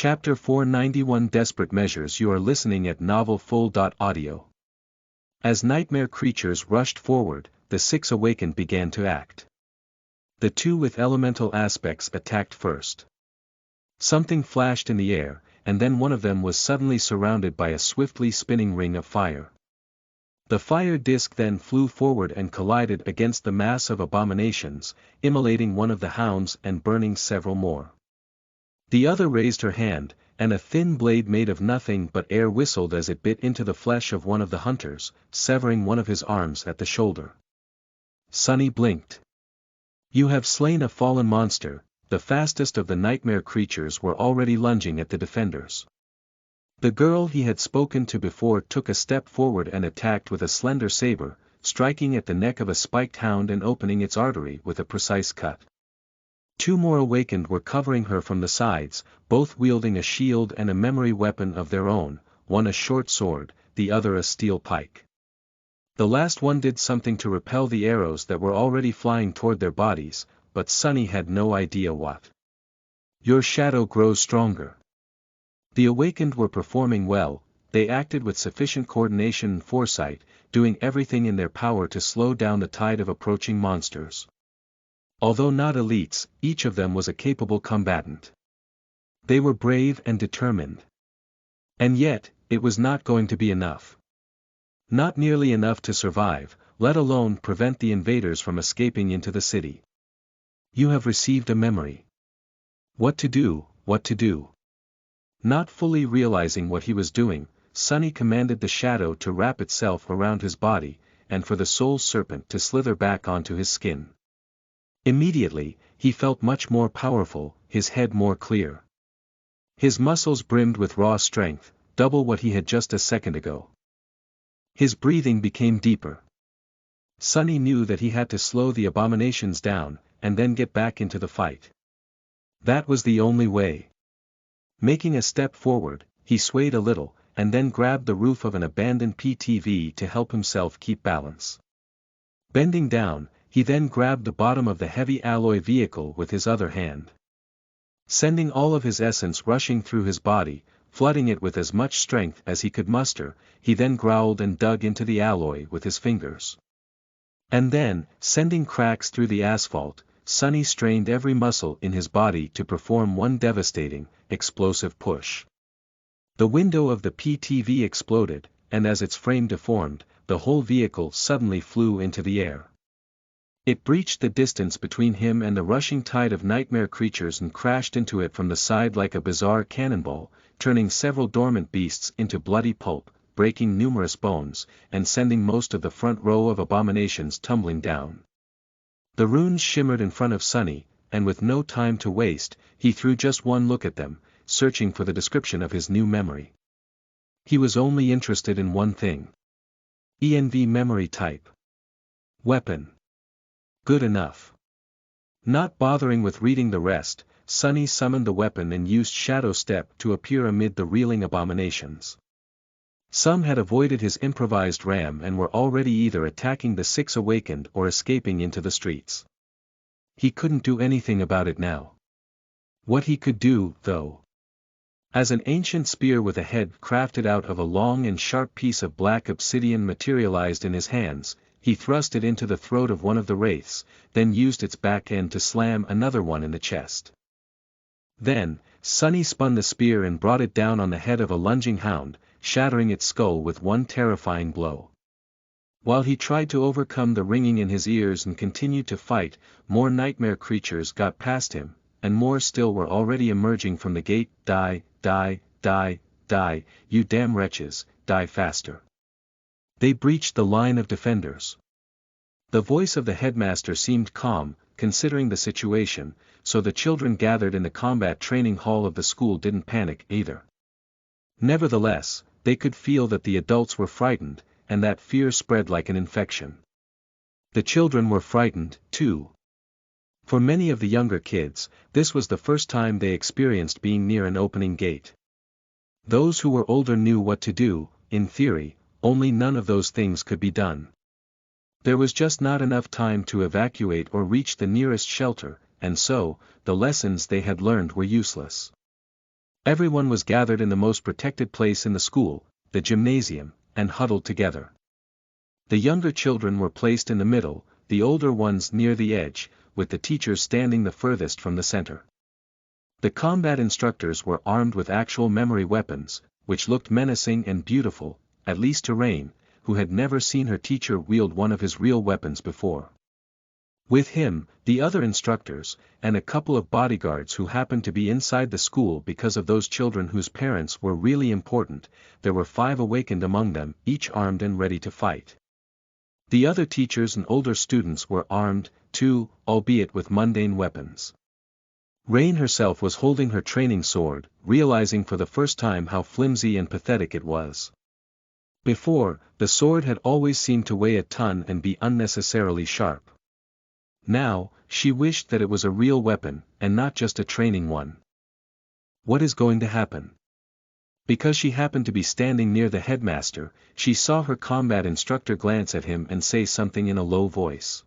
Chapter 491 Desperate Measures. You are listening at NovelFull.audio. As nightmare creatures rushed forward, the six awakened began to act. The two with elemental aspects attacked first. Something flashed in the air, and then one of them was suddenly surrounded by a swiftly spinning ring of fire. The fire disk then flew forward and collided against the mass of abominations, immolating one of the hounds and burning several more. The other raised her hand, and a thin blade made of nothing but air whistled as it bit into the flesh of one of the hunters, severing one of his arms at the shoulder. Sunny blinked. "You have slain a fallen monster." The fastest of the nightmare creatures were already lunging at the defenders. The girl he had spoken to before took a step forward and attacked with a slender saber, striking at the neck of a spiked hound and opening its artery with a precise cut. Two more awakened were covering her from the sides, both wielding a shield and a memory weapon of their own, one a short sword, the other a steel pike. The last one did something to repel the arrows that were already flying toward their bodies, but Sunny had no idea what. "Your shadow grows stronger." The awakened were performing well. They acted with sufficient coordination and foresight, doing everything in their power to slow down the tide of approaching monsters. Although not elites, each of them was a capable combatant. They were brave and determined. And yet, it was not going to be enough. Not nearly enough to survive, let alone prevent the invaders from escaping into the city. "You have received a memory. What to do, what to do." Not fully realizing what he was doing, Sunny commanded the shadow to wrap itself around his body, and for the soul serpent to slither back onto his skin. Immediately, he felt much more powerful, his head more clear. His muscles brimmed with raw strength, double what he had just a second ago. His breathing became deeper. Sunny knew that he had to slow the abominations down, and then get back into the fight. That was the only way. Making a step forward, he swayed a little, and then grabbed the roof of an abandoned PTV to help himself keep balance. Bending down, he then grabbed the bottom of the heavy alloy vehicle with his other hand. Sending all of his essence rushing through his body, flooding it with as much strength as he could muster, he then growled and dug into the alloy with his fingers. And then, sending cracks through the asphalt, Sunny strained every muscle in his body to perform one devastating, explosive push. The window of the PTV exploded, and as its frame deformed, the whole vehicle suddenly flew into the air. It breached the distance between him and the rushing tide of nightmare creatures and crashed into it from the side like a bizarre cannonball, turning several dormant beasts into bloody pulp, breaking numerous bones, and sending most of the front row of abominations tumbling down. The runes shimmered in front of Sunny, and with no time to waste, he threw just one look at them, searching for the description of his new memory. He was only interested in one thing. ENV memory type. Weapon. Good enough. Not bothering with reading the rest, Sunny summoned the weapon and used Shadow Step to appear amid the reeling abominations. Some had avoided his improvised ram and were already either attacking the six awakened or escaping into the streets. He couldn't do anything about it now. What he could do, though. As an ancient spear with a head crafted out of a long and sharp piece of black obsidian materialized in his hands, he thrust it into the throat of one of the wraiths, then used its back end to slam another one in the chest. Then, Sunny spun the spear and brought it down on the head of a lunging hound, shattering its skull with one terrifying blow. While he tried to overcome the ringing in his ears and continued to fight, more nightmare creatures got past him, and more still were already emerging from the gate. "Die, die, die, die, you damn wretches, die faster." They breached the line of defenders. The voice of the headmaster seemed calm, considering the situation, so the children gathered in the combat training hall of the school didn't panic either. Nevertheless, they could feel that the adults were frightened, and that fear spread like an infection. The children were frightened, too. For many of the younger kids, this was the first time they experienced being near an opening gate. Those who were older knew what to do, in theory, only none of those things could be done. There was just not enough time to evacuate or reach the nearest shelter, and so, the lessons they had learned were useless. Everyone was gathered in the most protected place in the school, the gymnasium, and huddled together. The younger children were placed in the middle, the older ones near the edge, with the teachers standing the furthest from the center. The combat instructors were armed with actual memory weapons, which looked menacing and beautiful, at least to Rain, who had never seen her teacher wield one of his real weapons before. With him, the other instructors, and a couple of bodyguards who happened to be inside the school because of those children whose parents were really important, there were 5 awakened among them, each armed and ready to fight. The other teachers and older students were armed, too, albeit with mundane weapons. Rain herself was holding her training sword, realizing for the first time how flimsy and pathetic it was. Before, the sword had always seemed to weigh a ton and be unnecessarily sharp. Now, she wished that it was a real weapon, and not just a training one. What is going to happen? Because she happened to be standing near the headmaster, she saw her combat instructor glance at him and say something in a low voice.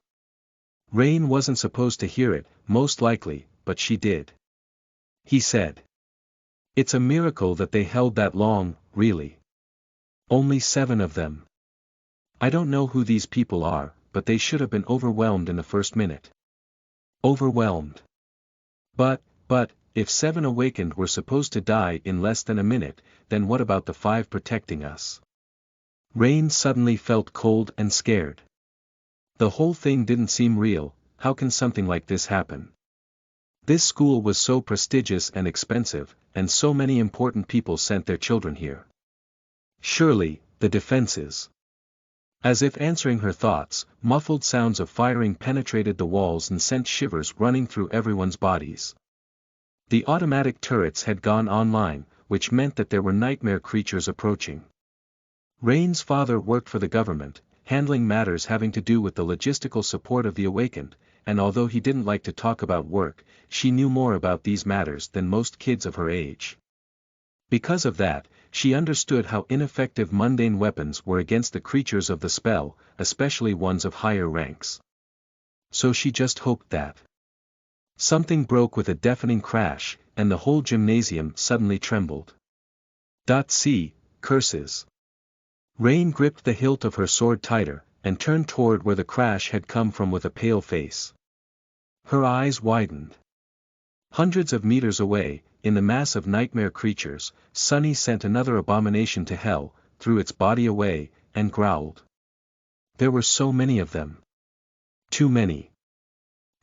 Rain wasn't supposed to hear it, most likely, but she did. He said. It's a miracle that they held that long, really. Only 7 of them. I don't know who these people are, but they should have been overwhelmed in the first minute. Overwhelmed. But, if 7 awakened were supposed to die in less than a minute, then what about the 5 protecting us? Rain suddenly felt cold and scared. The whole thing didn't seem real. How can something like this happen? This school was so prestigious and expensive, and so many important people sent their children here. Surely, the defenses. As if answering her thoughts, muffled sounds of firing penetrated the walls and sent shivers running through everyone's bodies. The automatic turrets had gone online, which meant that there were nightmare creatures approaching. Rain's father worked for the government, handling matters having to do with the logistical support of the awakened, and although he didn't like to talk about work, she knew more about these matters than most kids of her age. Because of that, she understood how ineffective mundane weapons were against the creatures of the spell, especially ones of higher ranks. So she just hoped that something broke with a deafening crash, and the whole gymnasium suddenly trembled. See, curses. Rain gripped the hilt of her sword tighter, and turned toward where the crash had come from with a pale face. Her eyes widened. Hundreds of meters away, in the mass of nightmare creatures, Sunny sent another abomination to hell, threw its body away, and growled. There were so many of them. Too many.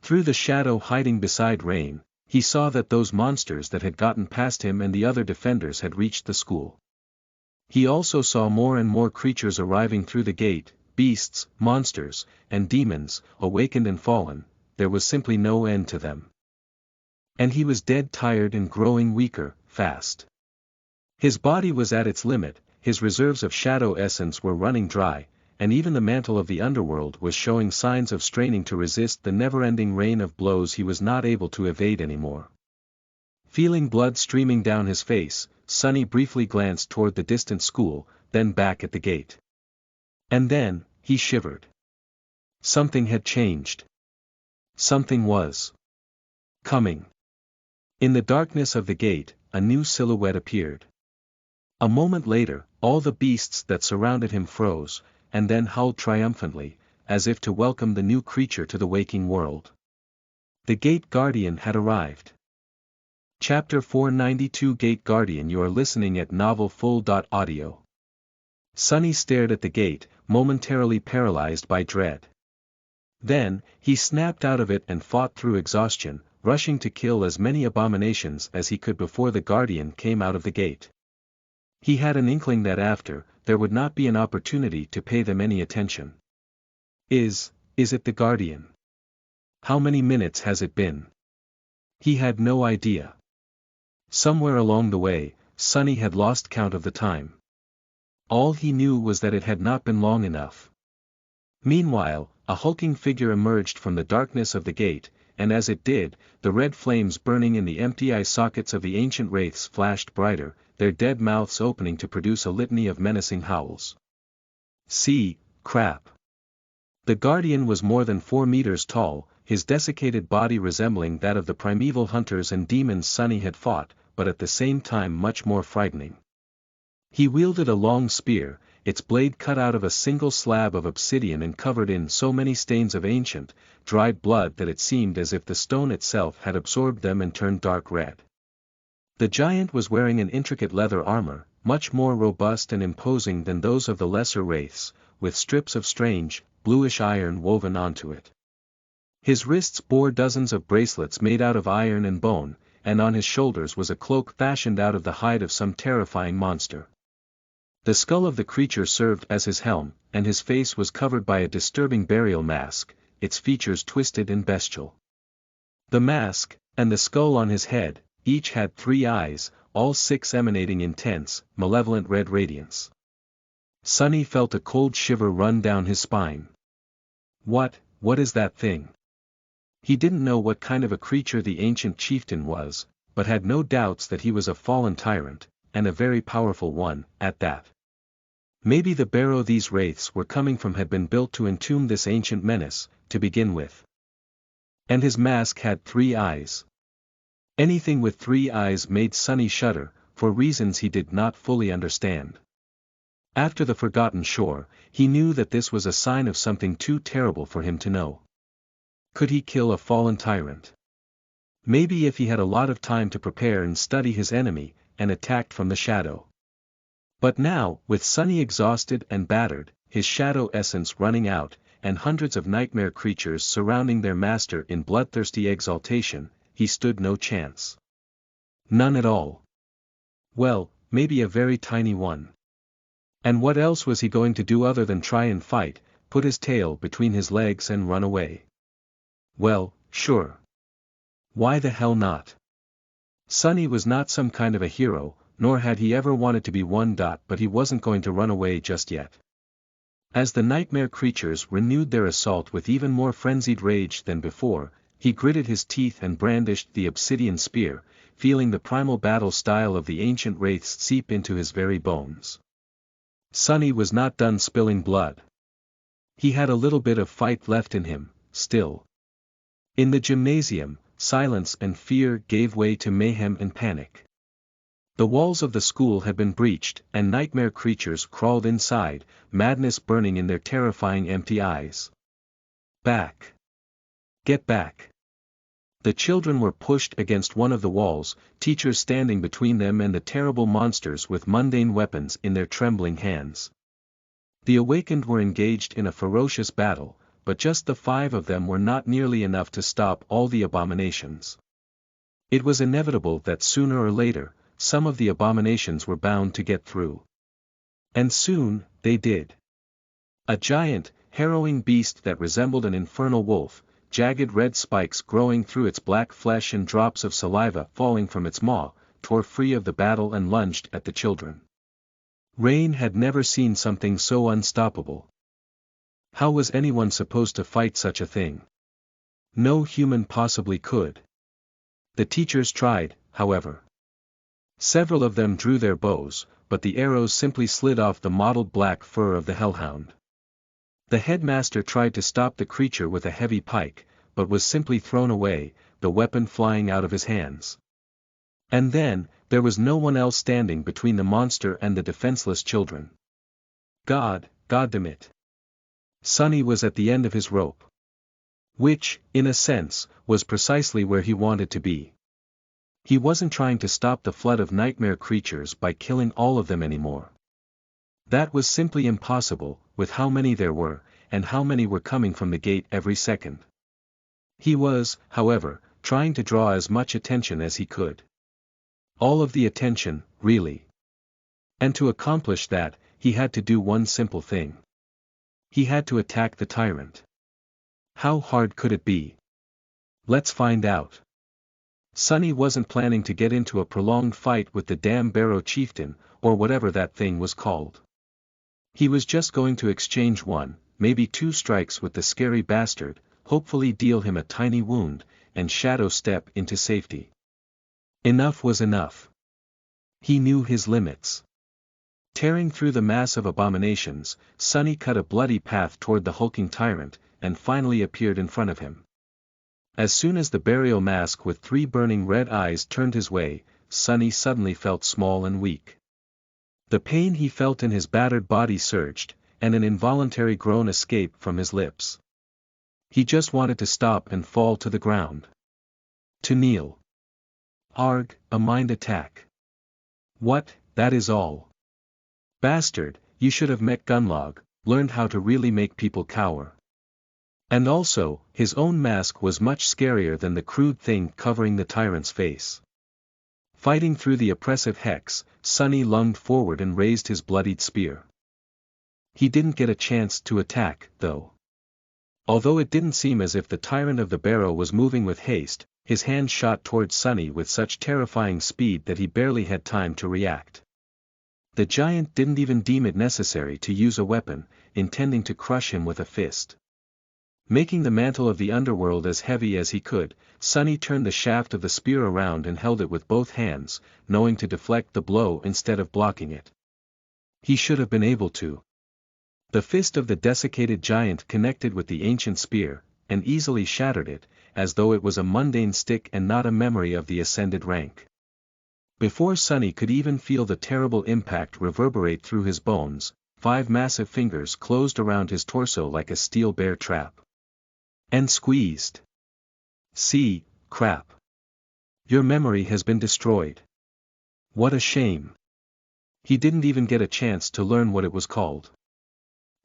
Through the shadow hiding beside Rain, he saw that those monsters that had gotten past him and the other defenders had reached the school. He also saw more and more creatures arriving through the gate, beasts, monsters, and demons, awakened and fallen. There was simply no end to them. And he was dead tired and growing weaker, fast. His body was at its limit, his reserves of shadow essence were running dry, and even the mantle of the underworld was showing signs of straining to resist the never-ending rain of blows he was not able to evade anymore. Feeling blood streaming down his face, Sunny briefly glanced toward the distant school, then back at the gate. And then, he shivered. Something had changed. Something was coming. In the darkness of the gate, a new silhouette appeared. A moment later, all the beasts that surrounded him froze, and then howled triumphantly, as if to welcome the new creature to the waking world. The Gate Guardian had arrived. Chapter 492 Gate Guardian. You are listening at NovelFull.audio. Sunny stared at the gate, momentarily paralyzed by dread. Then, he snapped out of it and fought through exhaustion, rushing to kill as many abominations as he could before the Guardian came out of the gate. He had an inkling that after, there would not be an opportunity to pay them any attention. Is it the Guardian? How many minutes has it been? He had no idea. Somewhere along the way, Sunny had lost count of the time. All he knew was that it had not been long enough. Meanwhile, a hulking figure emerged from the darkness of the gate, and as it did, the red flames burning in the empty eye sockets of the ancient wraiths flashed brighter, their dead mouths opening to produce a litany of menacing howls. See, crap. The Guardian was more than 4 meters tall, his desiccated body resembling that of the primeval hunters and demons Sunny had fought, but at the same time much more frightening. He wielded a long spear, its blade cut out of a single slab of obsidian and covered in so many stains of ancient, dried blood that it seemed as if the stone itself had absorbed them and turned dark red. The giant was wearing an intricate leather armor, much more robust and imposing than those of the lesser wraiths, with strips of strange, bluish iron woven onto it. His wrists bore dozens of bracelets made out of iron and bone, and on his shoulders was a cloak fashioned out of the hide of some terrifying monster. The skull of the creature served as his helm, and his face was covered by a disturbing burial mask, its features twisted and bestial. The mask, and the skull on his head, each had 3 eyes, all 6 emanating intense, malevolent red radiance. Sonny felt a cold shiver run down his spine. What is that thing? He didn't know what kind of a creature the ancient chieftain was, but had no doubts that he was a fallen tyrant, and a very powerful one, at that. Maybe the barrow these wraiths were coming from had been built to entomb this ancient menace, to begin with. And his mask had 3 eyes. Anything with 3 eyes made Sonny shudder, for reasons he did not fully understand. After the Forgotten Shore, he knew that this was a sign of something too terrible for him to know. Could he kill a fallen tyrant? Maybe if he had a lot of time to prepare and study his enemy, and attacked from the shadow. But now, with Sonny exhausted and battered, his shadow essence running out, and hundreds of nightmare creatures surrounding their master in bloodthirsty exaltation, he stood no chance. None at all. Well, maybe a very tiny one. And what else was he going to do other than try and fight, put his tail between his legs and run away? Well, sure. Why the hell not? Sonny was not some kind of a hero, nor had he ever wanted to be one. But he wasn't going to run away just yet. As the nightmare creatures renewed their assault with even more frenzied rage than before, he gritted his teeth and brandished the obsidian spear, feeling the primal battle style of the ancient wraiths seep into his very bones. Sonny was not done spilling blood. He had a little bit of fight left in him, still. In the gymnasium, silence and fear gave way to mayhem and panic. The walls of the school had been breached, and nightmare creatures crawled inside, madness burning in their terrifying empty eyes. Back! Get back! The children were pushed against one of the walls, teachers standing between them and the terrible monsters with mundane weapons in their trembling hands. The awakened were engaged in a ferocious battle, but just the 5 of them were not nearly enough to stop all the abominations. It was inevitable that sooner or later, some of the abominations were bound to get through. And soon, they did. A giant, harrowing beast that resembled an infernal wolf, jagged red spikes growing through its black flesh and drops of saliva falling from its maw, tore free of the battle and lunged at the children. Rain had never seen something so unstoppable. How was anyone supposed to fight such a thing? No human possibly could. The teachers tried, however. Several of them drew their bows, but the arrows simply slid off the mottled black fur of the hellhound. The headmaster tried to stop the creature with a heavy pike, but was simply thrown away, the weapon flying out of his hands. And then, there was no one else standing between the monster and the defenseless children. Goddamn it. Sonny was at the end of his rope. Which, in a sense, was precisely where he wanted to be. He wasn't trying to stop the flood of nightmare creatures by killing all of them anymore. That was simply impossible, with how many there were, and how many were coming from the gate every second. He was, however, trying to draw as much attention as he could. All of the attention, really. And to accomplish that, he had to do one simple thing. He had to attack the tyrant. How hard could it be? Let's find out. Sonny wasn't planning to get into a prolonged fight with the damn Barrow chieftain, or whatever that thing was called. He was just going to exchange 1, maybe 2 strikes with the scary bastard, hopefully deal him a tiny wound, and shadow step into safety. Enough was enough. He knew his limits. Tearing through the mass of abominations, Sonny cut a bloody path toward the hulking tyrant, and finally appeared in front of him. As soon as the burial mask with 3 burning red eyes turned his way, Sunny suddenly felt small and weak. The pain he felt in his battered body surged, and an involuntary groan escaped from his lips. He just wanted to stop and fall to the ground. To kneel. Arg, a mind attack. What, that is all. Bastard, you should have met Gunlog, learned how to really make people cower. And also, his own mask was much scarier than the crude thing covering the tyrant's face. Fighting through the oppressive hex, Sunny lunged forward and raised his bloodied spear. He didn't get a chance to attack, though. Although it didn't seem as if the tyrant of the barrow was moving with haste, his hand shot towards Sunny with such terrifying speed that he barely had time to react. The giant didn't even deem it necessary to use a weapon, intending to crush him with a fist. Making the mantle of the underworld as heavy as he could, Sunny turned the shaft of the spear around and held it with both hands, knowing to deflect the blow instead of blocking it. He should have been able to. The fist of the desiccated giant connected with the ancient spear, and easily shattered it, as though it was a mundane stick and not a memory of the ascended rank. Before Sunny could even feel the terrible impact reverberate through his bones, 5 massive fingers closed around his torso like a steel bear trap. And squeezed. See, crap. Your memory has been destroyed. What a shame. He didn't even get a chance to learn what it was called.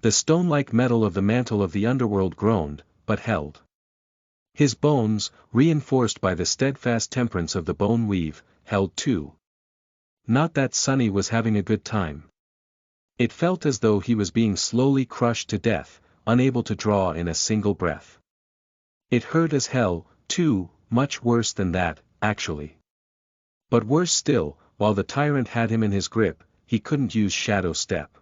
The stone-like metal of the mantle of the underworld groaned, but held. His bones, reinforced by the steadfast temperance of the bone weave, held too. Not that Sunny was having a good time. It felt as though he was being slowly crushed to death, unable to draw in a single breath. It hurt as hell, too, much worse than that, actually. But worse still, while the tyrant had him in his grip, he couldn't use Shadow Step.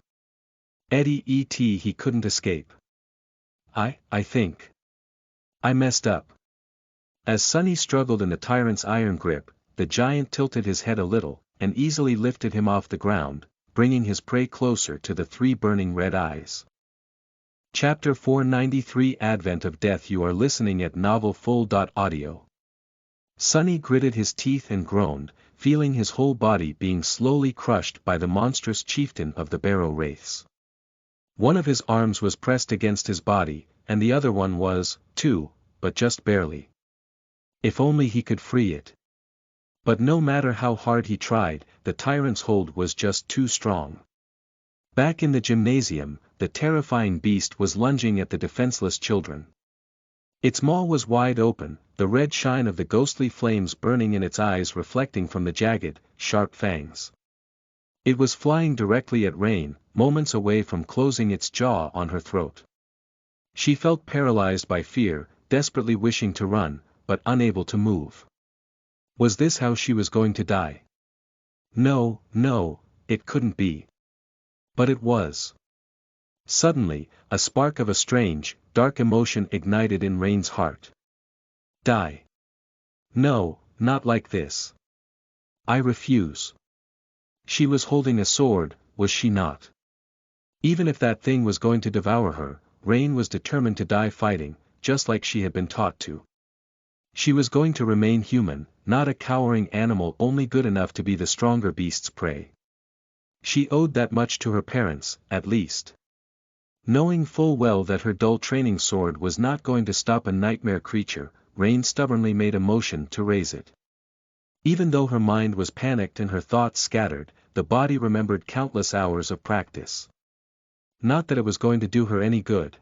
He couldn't escape. I think. I messed up. As Sunny struggled in the tyrant's iron grip, the giant tilted his head a little, and easily lifted him off the ground, bringing his prey closer to the 3 burning red eyes. Chapter 493 Advent of Death. You are listening at NovelFull.audio. Sunny gritted his teeth and groaned, feeling his whole body being slowly crushed by the monstrous chieftain of the Barrow Wraiths. One of his arms was pressed against his body, and the other one was, too, but just barely. If only he could free it. But no matter how hard he tried, the tyrant's hold was just too strong. Back in the gymnasium, the terrifying beast was lunging at the defenseless children. Its maw was wide open, the red shine of the ghostly flames burning in its eyes reflecting from the jagged, sharp fangs. It was flying directly at Rain, moments away from closing its jaw on her throat. She felt paralyzed by fear, desperately wishing to run, but unable to move. Was this how she was going to die? No, it couldn't be. But it was. Suddenly, a spark of a strange, dark emotion ignited in Rain's heart. Die. No, not like this. I refuse. She was holding a sword, was she not? Even if that thing was going to devour her, Rain was determined to die fighting, just like she had been taught to. She was going to remain human, not a cowering animal only good enough to be the stronger beast's prey. She owed that much to her parents, at least. Knowing full well that her dull training sword was not going to stop a nightmare creature, Rain stubbornly made a motion to raise it. Even though her mind was panicked and her thoughts scattered, the body remembered countless hours of practice. Not that it was going to do her any good.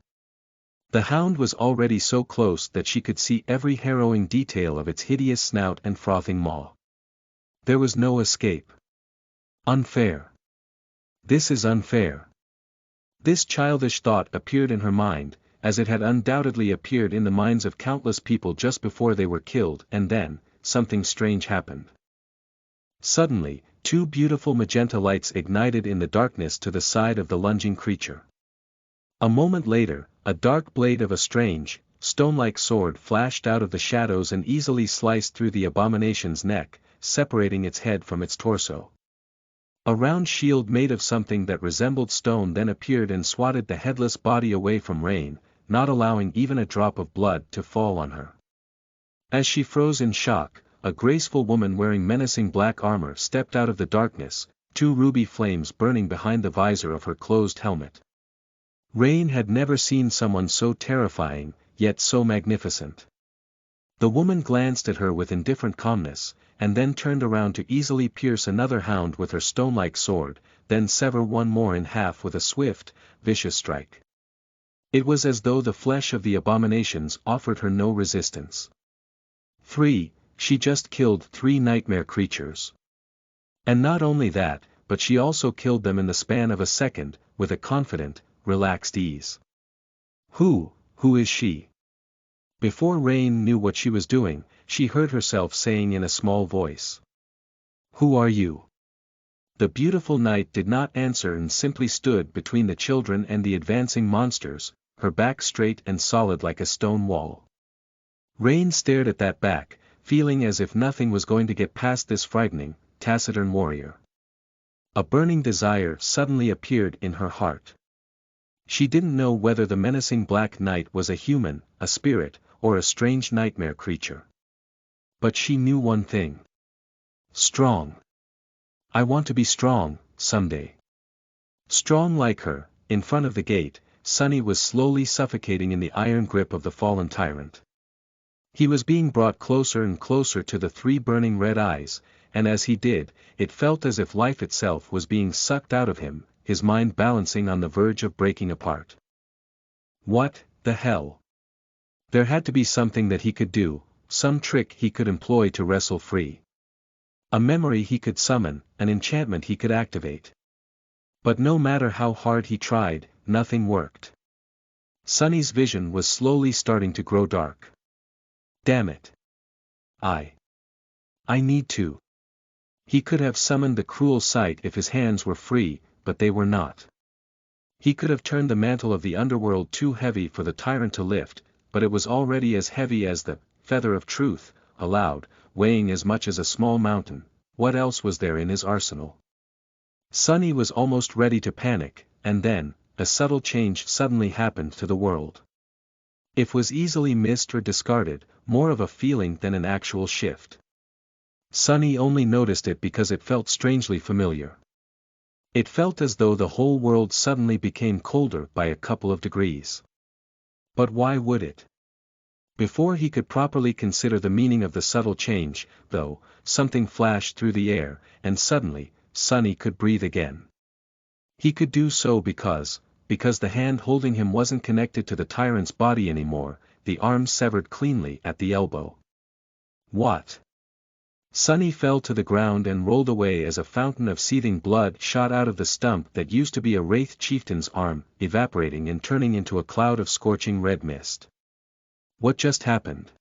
The hound was already so close that she could see every harrowing detail of its hideous snout and frothing maw. There was no escape. Unfair. This is unfair. This childish thought appeared in her mind, as it had undoubtedly appeared in the minds of countless people just before they were killed, and then, something strange happened. Suddenly, 2 beautiful magenta lights ignited in the darkness to the side of the lunging creature. A moment later, a dark blade of a strange, stone-like sword flashed out of the shadows and easily sliced through the abomination's neck, separating its head from its torso. A round shield made of something that resembled stone then appeared and swatted the headless body away from Rain, not allowing even a drop of blood to fall on her. As she froze in shock, a graceful woman wearing menacing black armor stepped out of the darkness, two ruby flames burning behind the visor of her closed helmet. Rain had never seen someone so terrifying, yet so magnificent. The woman glanced at her with indifferent calmness, and then turned around to easily pierce another hound with her stone-like sword, then sever one more in half with a swift, vicious strike. It was as though the flesh of the abominations offered her no resistance. She just killed 3 nightmare creatures. And not only that, but she also killed them in the span of a second, with a confident, relaxed ease. Who is she? Before Rain knew what she was doing, she heard herself saying in a small voice. Who are you? The beautiful knight did not answer and simply stood between the children and the advancing monsters, her back straight and solid like a stone wall. Rain stared at that back, feeling as if nothing was going to get past this frightening, taciturn warrior. A burning desire suddenly appeared in her heart. She didn't know whether the menacing black knight was a human, a spirit, or a strange nightmare creature. But she knew one thing. Strong. I want to be strong, someday. Strong like her. In front of the gate, Sunny was slowly suffocating in the iron grip of the fallen tyrant. He was being brought closer and closer to the 3 burning red eyes, and as he did, it felt as if life itself was being sucked out of him, his mind balancing on the verge of breaking apart. What the hell? There had to be something that he could do, some trick he could employ to wrestle free. A memory he could summon, an enchantment he could activate. But no matter how hard he tried, nothing worked. Sunny's vision was slowly starting to grow dark. Damn it. I need to. He could have summoned the cruel sight if his hands were free, but they were not. He could have turned the mantle of the underworld too heavy for the tyrant to lift, but it was already as heavy as the feather of truth, aloud, weighing as much as a small mountain. What else was there in his arsenal? Sunny was almost ready to panic, and then, a subtle change suddenly happened to the world. It was easily missed or discarded, more of a feeling than an actual shift. Sunny only noticed it because it felt strangely familiar. It felt as though the whole world suddenly became colder by a couple of degrees. But why would it? Before he could properly consider the meaning of the subtle change, though, something flashed through the air, and suddenly, Sunny could breathe again. He could do so because the hand holding him wasn't connected to the tyrant's body anymore, the arm severed cleanly at the elbow. What? Sunny fell to the ground and rolled away as a fountain of seething blood shot out of the stump that used to be a wraith chieftain's arm, evaporating and turning into a cloud of scorching red mist. What just happened?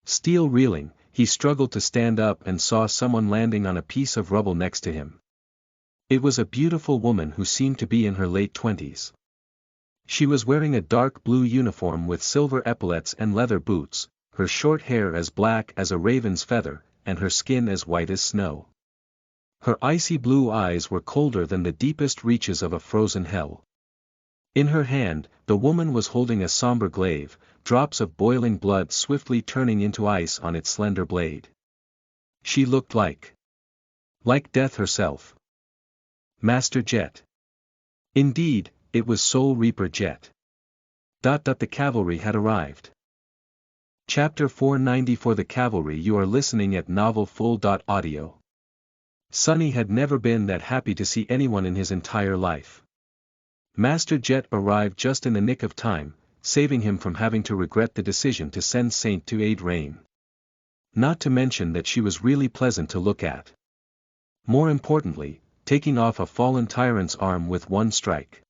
Still reeling, he struggled to stand up and saw someone landing on a piece of rubble next to him. It was a beautiful woman who seemed to be in her late 20s. She was wearing a dark blue uniform with silver epaulets and leather boots, her short hair as black as a raven's feather, and her skin as white as snow. Her icy blue eyes were colder than the deepest reaches of a frozen hell. In her hand, the woman was holding a somber glaive, drops of boiling blood swiftly turning into ice on its slender blade. She looked like Death herself. Master Jet. Indeed, it was Soul Reaper Jet. The cavalry had arrived. Chapter 494 The Cavalry. You are listening at NovelFull.audio. Sunny had never been that happy to see anyone in his entire life. Master Jet arrived just in the nick of time, saving him from having to regret the decision to send Saint to aid Rain. Not to mention that she was really pleasant to look at. More importantly, taking off a fallen tyrant's arm with one strike.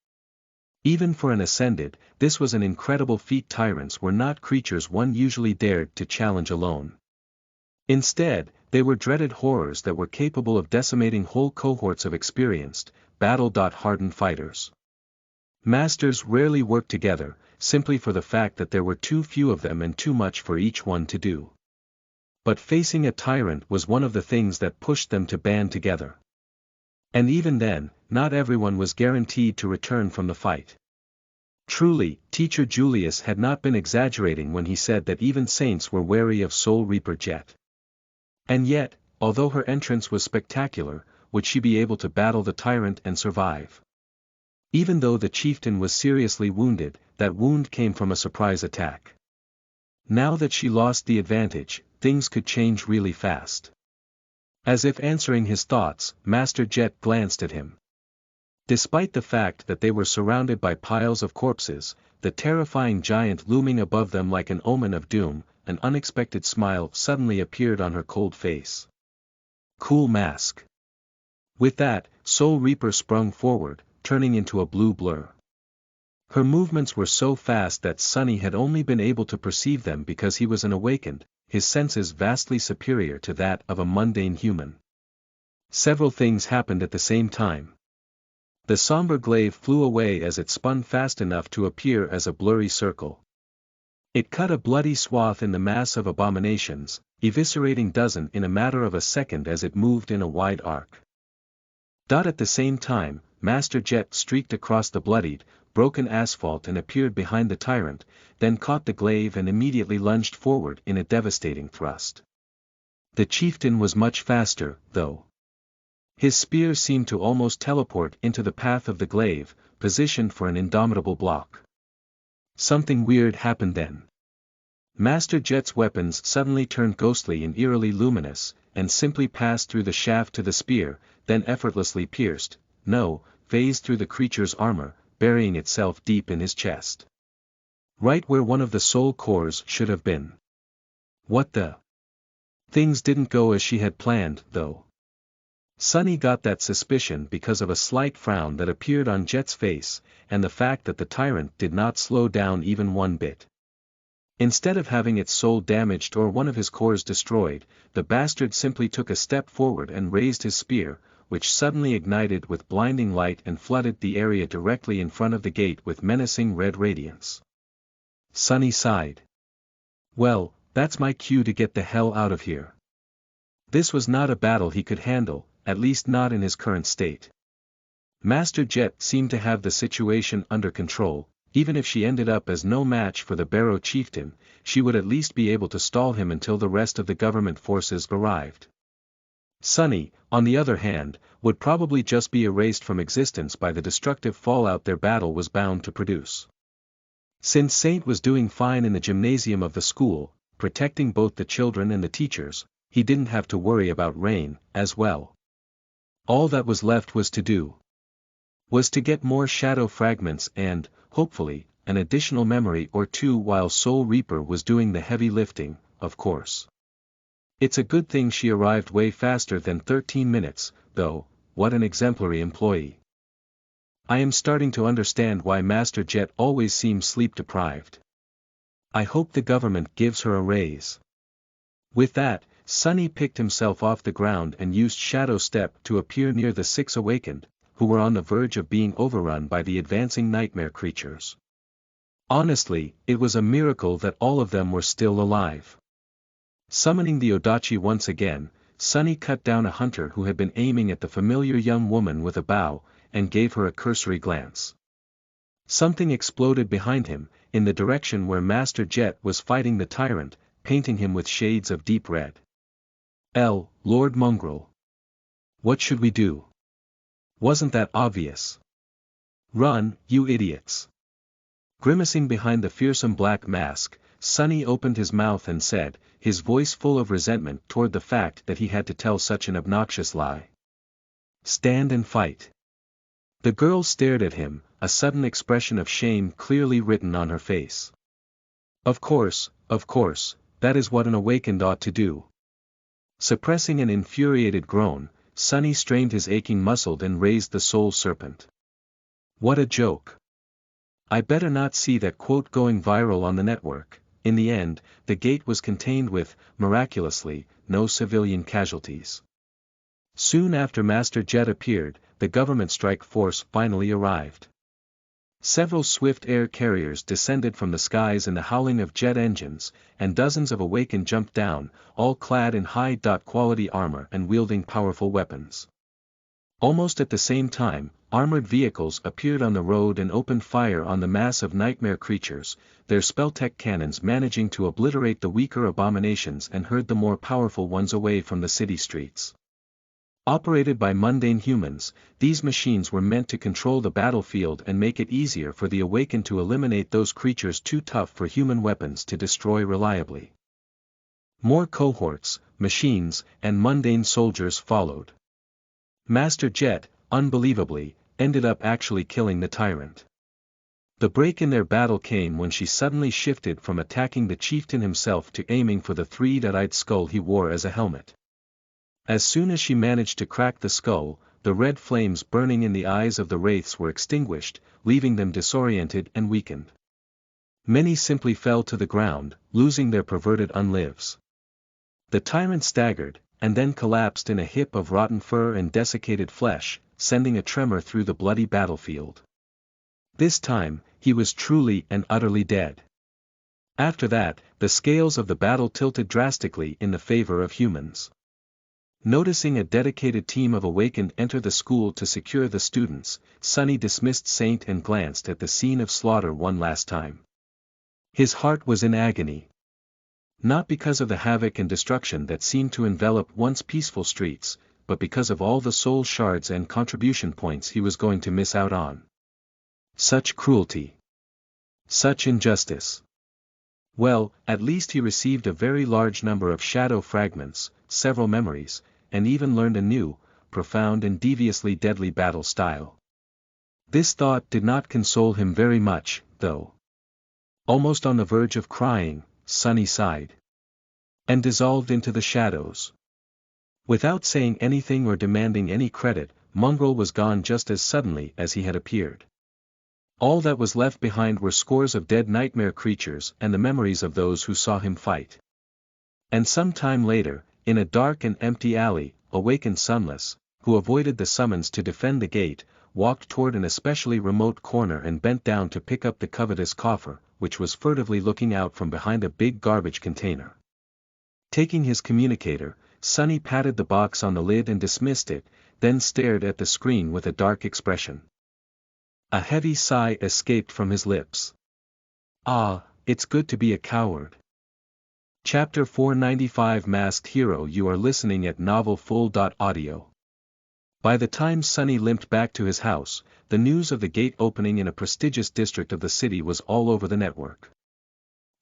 Even for an ascended, this was an incredible feat. Tyrants were not creatures one usually dared to challenge alone. Instead, they were dreaded horrors that were capable of decimating whole cohorts of experienced, battle-hardened fighters. Masters rarely worked together, simply for the fact that there were too few of them and too much for each one to do. But facing a tyrant was one of the things that pushed them to band together. And even then, not everyone was guaranteed to return from the fight. Truly, Teacher Julius had not been exaggerating when he said that even saints were wary of Soul Reaper Jet. And yet, although her entrance was spectacular, would she be able to battle the tyrant and survive? Even though the chieftain was seriously wounded, that wound came from a surprise attack. Now that she lost the advantage, things could change really fast. As if answering his thoughts, Master Jet glanced at him. Despite the fact that they were surrounded by piles of corpses, the terrifying giant looming above them like an omen of doom, an unexpected smile suddenly appeared on her cold face. Cool mask. With that, Soul Reaper sprung forward, turning into a blue blur. Her movements were so fast that Sunny had only been able to perceive them because he was an awakened, his senses vastly superior to that of a mundane human. Several things happened at the same time. The somber glaive flew away as it spun fast enough to appear as a blurry circle. It cut a bloody swath in the mass of abominations, eviscerating dozens in a matter of a second as it moved in a wide arc. At the same time, Master Jet streaked across the bloodied, broken asphalt and appeared behind the tyrant, then caught the glaive and immediately lunged forward in a devastating thrust. The chieftain was much faster, though. His spear seemed to almost teleport into the path of the glaive, positioned for an indomitable block. Something weird happened then. Master Jet's weapons suddenly turned ghostly and eerily luminous, and simply passed through the shaft to the spear, then effortlessly phased through the creature's armor, burying itself deep in his chest. Right where one of the soul cores should have been. What the? Things didn't go as she had planned, though. Sunny got that suspicion because of a slight frown that appeared on Jet's face, and the fact that the tyrant did not slow down even one bit. Instead of having its soul damaged or one of his cores destroyed, the bastard simply took a step forward and raised his spear, which suddenly ignited with blinding light and flooded the area directly in front of the gate with menacing red radiance. Sunny sighed. Well, that's my cue to get the hell out of here. This was not a battle he could handle, at least not in his current state. Master Jet seemed to have the situation under control. Even if she ended up as no match for the Barrow chieftain, she would at least be able to stall him until the rest of the government forces arrived. Sunny, on the other hand, would probably just be erased from existence by the destructive fallout their battle was bound to produce. Since Saint was doing fine in the gymnasium of the school, protecting both the children and the teachers, he didn't have to worry about Rain, as well. All that was left was to get more shadow fragments and, hopefully, an additional memory or two while Soul Reaper was doing the heavy lifting, of course. It's a good thing she arrived way faster than 13 minutes, though. What an exemplary employee. I am starting to understand why Master Jet always seems sleep-deprived. I hope the government gives her a raise. With that, Sunny picked himself off the ground and used Shadow Step to appear near the 6 awakened, who were on the verge of being overrun by the advancing nightmare creatures. Honestly, it was a miracle that all of them were still alive. Summoning the Odachi once again, Sunny cut down a hunter who had been aiming at the familiar young woman with a bow, and gave her a cursory glance. Something exploded behind him, in the direction where Master Jet was fighting the tyrant, painting him with shades of deep red. Lord Mongrel. What should we do? Wasn't that obvious? Run, you idiots. Grimacing behind the fearsome black mask, Sunny opened his mouth and said, his voice full of resentment toward the fact that he had to tell such an obnoxious lie. Stand and fight. The girl stared at him, a sudden expression of shame clearly written on her face. Of course, that is what an awakened ought to do. Suppressing an infuriated groan, Sunny strained his aching muscle and raised the soul serpent. What a joke. I better not see that quote going viral on the network. In the end, the gate was contained with, miraculously, no civilian casualties. Soon after Master Jet appeared, the government strike force finally arrived. Several swift air carriers descended from the skies in the howling of jet engines, and dozens of awakened jumped down, all clad in high-quality armor and wielding powerful weapons. Almost at the same time, armored vehicles appeared on the road and opened fire on the mass of nightmare creatures, their Spelltech cannons managing to obliterate the weaker abominations and herd the more powerful ones away from the city streets. Operated by mundane humans, these machines were meant to control the battlefield and make it easier for the Awakened to eliminate those creatures too tough for human weapons to destroy reliably. More cohorts, machines, and mundane soldiers followed. Master Jet, unbelievably, ended up actually killing the tyrant. The break in their battle came when she suddenly shifted from attacking the chieftain himself to aiming for the three-eyed skull he wore as a helmet. As soon as she managed to crack the skull, the red flames burning in the eyes of the wraiths were extinguished, leaving them disoriented and weakened. Many simply fell to the ground, losing their perverted unlives. The tyrant staggered, and then collapsed in a heap of rotten fur and desiccated flesh, sending a tremor through the bloody battlefield. This time, he was truly and utterly dead. After that, the scales of the battle tilted drastically in the favor of humans. Noticing a dedicated team of Awakened enter the school to secure the students, Sunny dismissed Saint and glanced at the scene of slaughter one last time. His heart was in agony. Not because of the havoc and destruction that seemed to envelop once peaceful streets, but because of all the soul shards and contribution points he was going to miss out on. Such cruelty. Such injustice. Well, at least he received a very large number of shadow fragments, several memories, and even learned a new, profound and deviously deadly battle style. This thought did not console him very much, though. Almost on the verge of crying, Sunny sighed. And dissolved into the shadows. Without saying anything or demanding any credit, Mongrel was gone just as suddenly as he had appeared. All that was left behind were scores of dead nightmare creatures and the memories of those who saw him fight. And some time later, in a dark and empty alley, Awakened Sunless, who avoided the summons to defend the gate, walked toward an especially remote corner and bent down to pick up the covetous coffer, which was furtively looking out from behind a big garbage container. Taking his communicator, Sunny patted the box on the lid and dismissed it, then stared at the screen with a dark expression. A heavy sigh escaped from his lips. Ah, it's good to be a coward. Chapter 495 Masked Hero. You are listening at NovelFull.audio. By the time Sunny limped back to his house, the news of the gate opening in a prestigious district of the city was all over the network.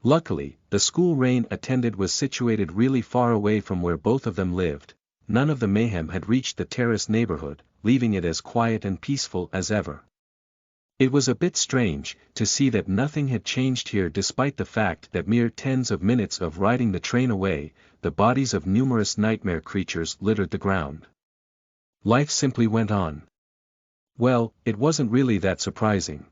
Luckily, the school Rain attended was situated really far away from where both of them lived. None of the mayhem had reached the terrace neighborhood, leaving it as quiet and peaceful as ever. It was a bit strange to see that nothing had changed here despite the fact that mere tens of minutes of riding the train away, the bodies of numerous nightmare creatures littered the ground. Life simply went on. Well, it wasn't really that surprising.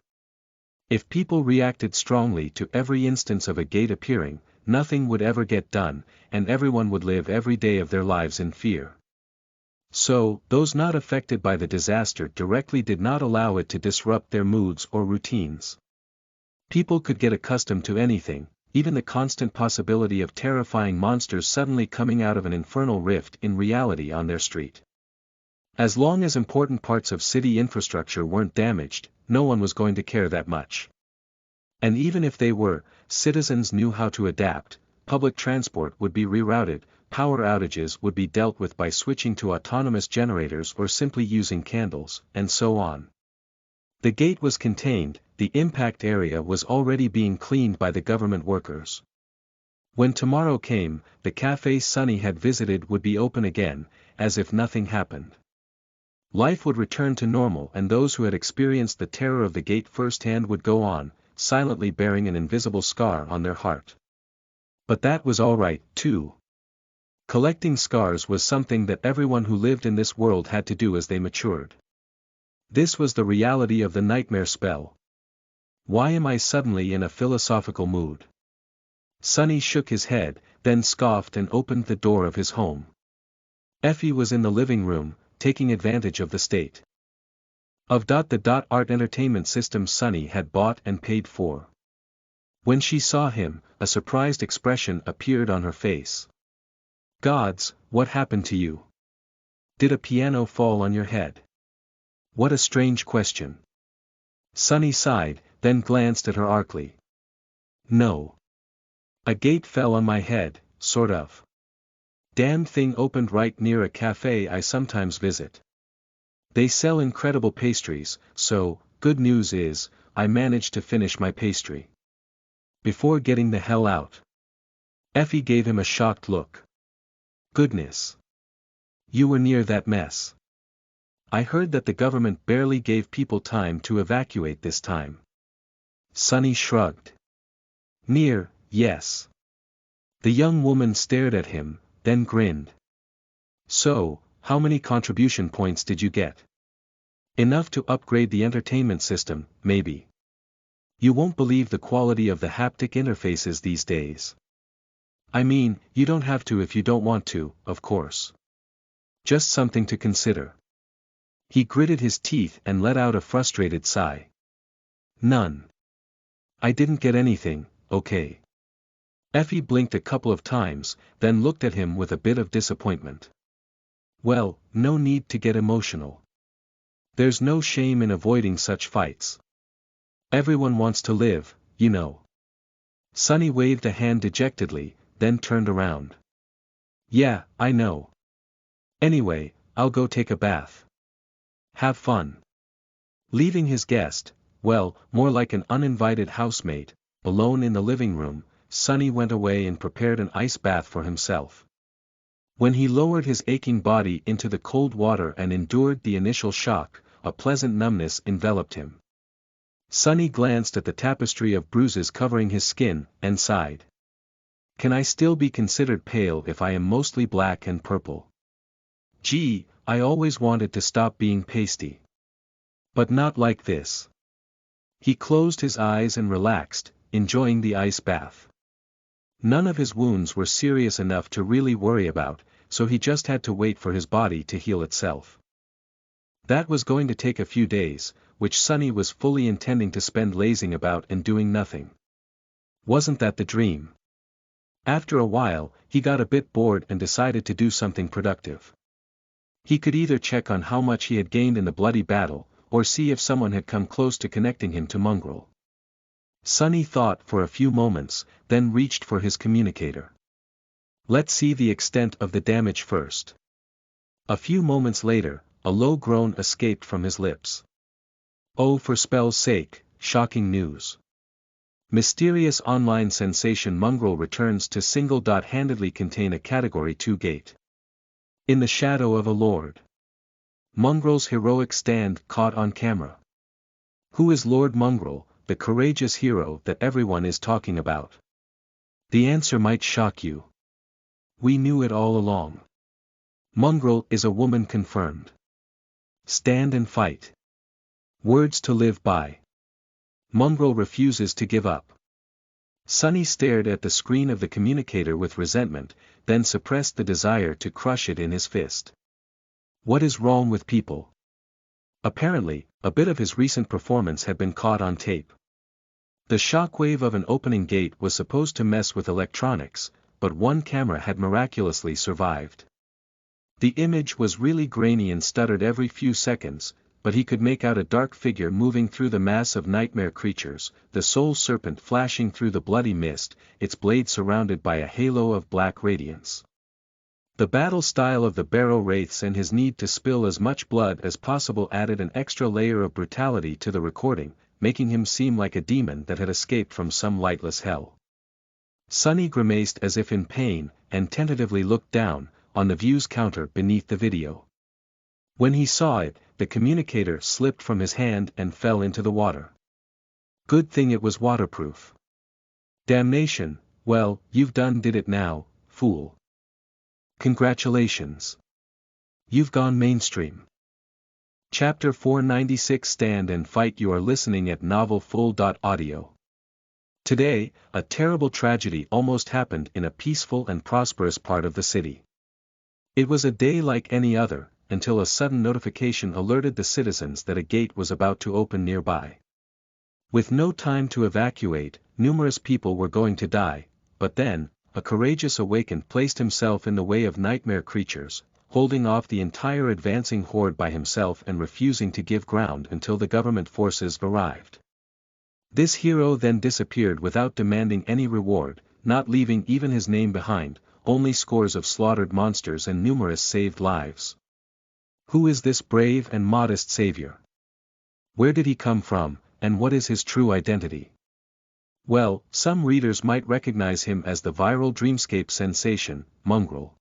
If people reacted strongly to every instance of a gate appearing, nothing would ever get done, and everyone would live every day of their lives in fear. So, those not affected by the disaster directly did not allow it to disrupt their moods or routines. People could get accustomed to anything, even the constant possibility of terrifying monsters suddenly coming out of an infernal rift in reality on their street. As long as important parts of city infrastructure weren't damaged, no one was going to care that much. And even if they were, citizens knew how to adapt. Public transport would be rerouted, power outages would be dealt with by switching to autonomous generators or simply using candles, and so on. The gate was contained, the impact area was already being cleaned by the government workers. When tomorrow came, the cafe Sunny had visited would be open again, as if nothing happened. Life would return to normal and those who had experienced the terror of the gate firsthand would go on, silently bearing an invisible scar on their heart. But that was all right, too. Collecting scars was something that everyone who lived in this world had to do as they matured. This was the reality of the nightmare spell. Why am I suddenly in a philosophical mood? Sunny shook his head, then scoffed and opened the door of his home. Effie was in the living room, taking advantage of the state of the art entertainment system Sunny had bought and paid for. When she saw him, a surprised expression appeared on her face. Gods, what happened to you? Did a piano fall on your head? What a strange question. Sunny sighed, then glanced at her arcly. No. A gate fell on my head, sort of. Damn thing opened right near a cafe I sometimes visit. They sell incredible pastries, so, good news is, I managed to finish my pastry. Before getting the hell out. Effie gave him a shocked look. Goodness. You were near that mess. I heard that the government barely gave people time to evacuate this time. Sunny shrugged. Near, yes. The young woman stared at him, then grinned. So, how many contribution points did you get? Enough to upgrade the entertainment system, maybe. You won't believe the quality of the haptic interfaces these days. I mean, you don't have to if you don't want to, of course. Just something to consider. He gritted his teeth and let out a frustrated sigh. None. I didn't get anything, okay. Effie blinked a couple of times, then looked at him with a bit of disappointment. Well, no need to get emotional. There's no shame in avoiding such fights. Everyone wants to live, you know. Sunny waved a hand dejectedly, then turned around. Yeah, I know. Anyway, I'll go take a bath. Have fun. Leaving his guest, well, more like an uninvited housemate, alone in the living room, Sunny went away and prepared an ice bath for himself. When he lowered his aching body into the cold water and endured the initial shock, a pleasant numbness enveloped him. Sunny glanced at the tapestry of bruises covering his skin, and sighed. Can I still be considered pale if I am mostly black and purple? Gee, I always wanted to stop being pasty. But not like this. He closed his eyes and relaxed, enjoying the ice bath. None of his wounds were serious enough to really worry about, so he just had to wait for his body to heal itself. That was going to take a few days, which Sunny was fully intending to spend lazing about and doing nothing. Wasn't that the dream? After a while, he got a bit bored and decided to do something productive. He could either check on how much he had gained in the bloody battle, or see if someone had come close to connecting him to Mongrel. Sunny thought for a few moments, then reached for his communicator. Let's see the extent of the damage first. A few moments later, a low groan escaped from his lips. Oh, for spell's sake, shocking news. Mysterious online sensation Mongrel returns to single-handedly contain a Category 2 gate. In the shadow of a lord. Mongrel's heroic stand caught on camera. Who is Lord Mongrel, the courageous hero that everyone is talking about? The answer might shock you. We knew it all along. Mongrel is a woman confirmed. Stand and fight. Words to live by. Mongrel refuses to give up. Sunny stared at the screen of the communicator with resentment, then suppressed the desire to crush it in his fist. What is wrong with people? Apparently, a bit of his recent performance had been caught on tape. The shockwave of an opening gate was supposed to mess with electronics, but one camera had miraculously survived. The image was really grainy and stuttered every few seconds, but he could make out a dark figure moving through the mass of nightmare creatures, the soul serpent flashing through the bloody mist, its blade surrounded by a halo of black radiance. The battle style of the Barrow Wraiths and his need to spill as much blood as possible added an extra layer of brutality to the recording, making him seem like a demon that had escaped from some lightless hell. Sunny grimaced as if in pain, and tentatively looked down, on the views counter beneath the video. When he saw it, the communicator slipped from his hand and fell into the water. Good thing it was waterproof. Damnation, well, you've did it now, fool. Congratulations. You've gone mainstream. Chapter 496 Stand and Fight. You are listening at NovelFull.audio. Today, a terrible tragedy almost happened in a peaceful and prosperous part of the city. It was a day like any other, until a sudden notification alerted the citizens that a gate was about to open nearby. With no time to evacuate, numerous people were going to die, but then, a courageous awakened placed himself in the way of nightmare creatures, holding off the entire advancing horde by himself and refusing to give ground until the government forces arrived. This hero then disappeared without demanding any reward, not leaving even his name behind, only scores of slaughtered monsters and numerous saved lives. Who is this brave and modest savior? Where did he come from, and what is his true identity? Well, some readers might recognize him as the viral Dreamscape sensation, Mongrel.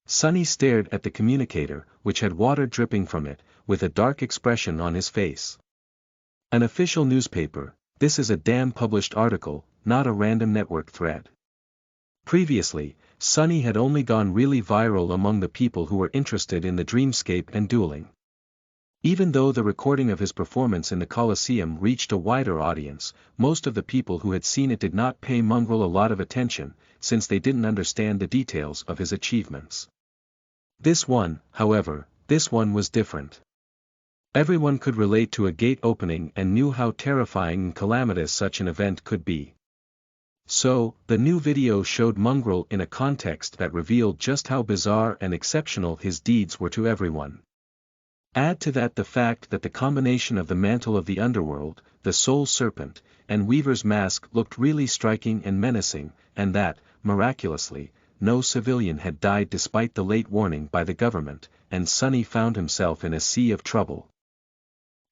Sunny stared at the communicator, which had water dripping from it, with a dark expression on his face. An official newspaper, this is a damn published article, not a random network thread. Previously, Sunny had only gone really viral among the people who were interested in the Dreamscape and dueling. Even though the recording of his performance in the Colosseum reached a wider audience, most of the people who had seen it did not pay Mongrel a lot of attention, since they didn't understand the details of his achievements. This one, however, was different. Everyone could relate to a gate opening and knew how terrifying and calamitous such an event could be. So, the new video showed Mongrel in a context that revealed just how bizarre and exceptional his deeds were to everyone. Add to that the fact that the combination of the mantle of the underworld, the soul serpent, and Weaver's mask looked really striking and menacing, and that, miraculously, no civilian had died despite the late warning by the government, and Sunny found himself in a sea of trouble.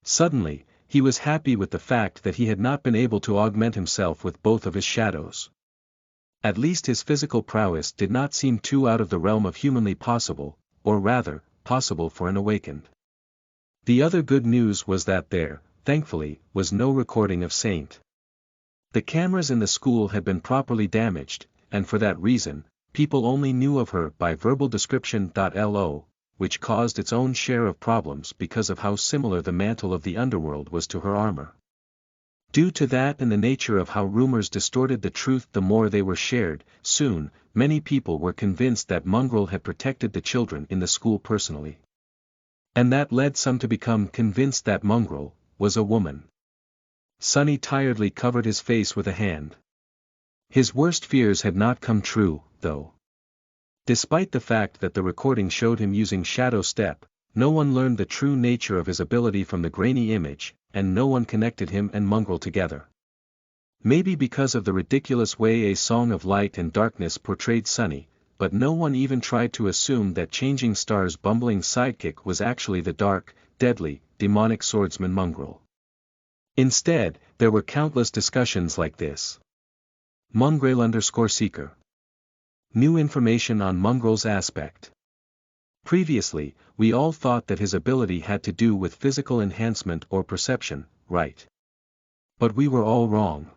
Suddenly, he was happy with the fact that he had not been able to augment himself with both of his shadows. At least his physical prowess did not seem too out of the realm of humanly possible, or rather, possible for an awakened. The other good news was that there, thankfully, was no recording of Saint. The cameras in the school had been properly damaged, and for that reason, people only knew of her by verbal description. Lo, which caused its own share of problems because of how similar the mantle of the underworld was to her armor. Due to that and the nature of how rumors distorted the truth the more they were shared, soon, many people were convinced that Mongrel had protected the children in the school personally. And that led some to become convinced that Mongrel was a woman. Sunny tiredly covered his face with a hand. His worst fears had not come true, though. Despite the fact that the recording showed him using Shadow Step, no one learned the true nature of his ability from the grainy image, and no one connected him and Mongrel together. Maybe because of the ridiculous way A Song of Light and Darkness portrayed Sunny, but no one even tried to assume that Changing Star's bumbling sidekick was actually the dark, deadly, demonic swordsman Mongrel. Instead, there were countless discussions like this. Mongrel_Seeker. New information on Mongrel's aspect. Previously, we all thought that his ability had to do with physical enhancement or perception, right? But we were all wrong.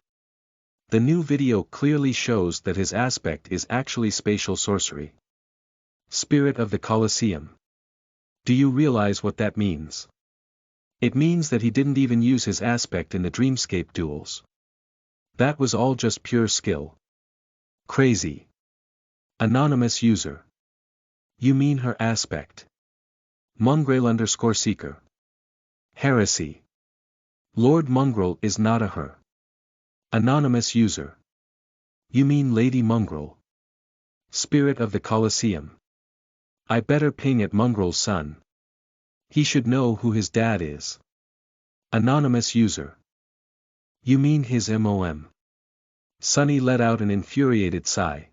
The new video clearly shows that his aspect is actually spatial sorcery. Spirit of the Colosseum. Do you realize what that means? It means that he didn't even use his aspect in the Dreamscape duels. That was all just pure skill. Crazy. Anonymous user. You mean her aspect? Mongrel_Seeker. Heresy. Lord Mongrel is not a her. Anonymous user. You mean Lady Mongrel? Spirit of the Colosseum. I better ping at Mongrel's son. He should know who his dad is. Anonymous user. You mean his MOM? Sunny let out an infuriated sigh.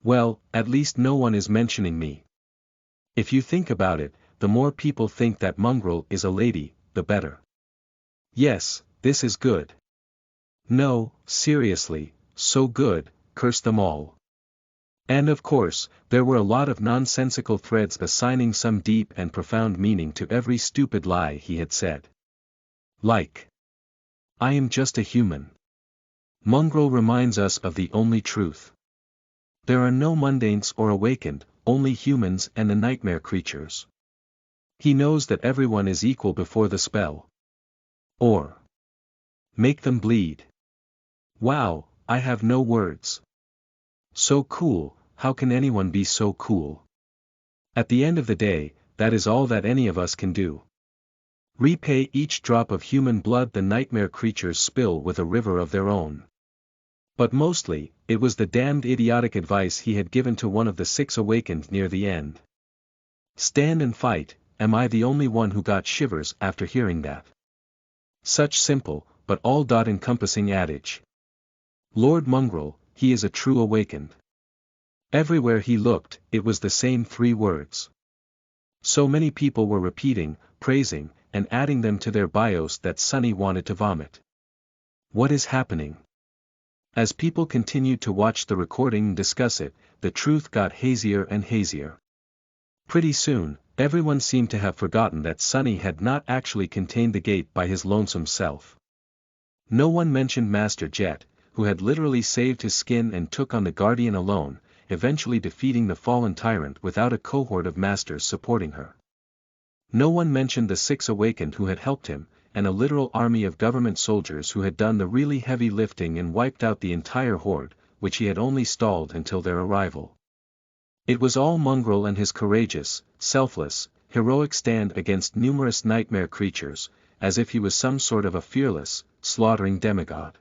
Well, at least no one is mentioning me. If you think about it, the more people think that Mongrel is a lady, the better. Yes, this is good. No, seriously, so good, curse them all. And of course, there were a lot of nonsensical threads assigning some deep and profound meaning to every stupid lie he had said. Like, I am just a human. Mongrel reminds us of the only truth. There are no mundanes or awakened, only humans and the nightmare creatures. He knows that everyone is equal before the spell. Or make them bleed. Wow, I have no words. So cool, how can anyone be so cool? At the end of the day, that is all that any of us can do. Repay each drop of human blood the nightmare creatures spill with a river of their own. But mostly, it was the damned idiotic advice he had given to one of the 6 awakened near the end. Stand and fight, am I the only one who got shivers after hearing that? Such simple, but all-encompassing adage. Lord Mongrel, he is a true awakened. Everywhere he looked, it was the same 3 words. So many people were repeating, praising, and adding them to their bios that Sunny wanted to vomit. What is happening? As people continued to watch the recording and discuss it, the truth got hazier and hazier. Pretty soon, everyone seemed to have forgotten that Sunny had not actually contained the gate by his lonesome self. No one mentioned Master Jet, who had literally saved his skin and took on the Guardian alone, eventually defeating the fallen tyrant without a cohort of masters supporting her. No one mentioned the 6 awakened who had helped him, and a literal army of government soldiers who had done the really heavy lifting and wiped out the entire horde, which he had only stalled until their arrival. It was all Mongrel and his courageous, selfless, heroic stand against numerous nightmare creatures, as if he was some sort of a fearless, slaughtering demigod.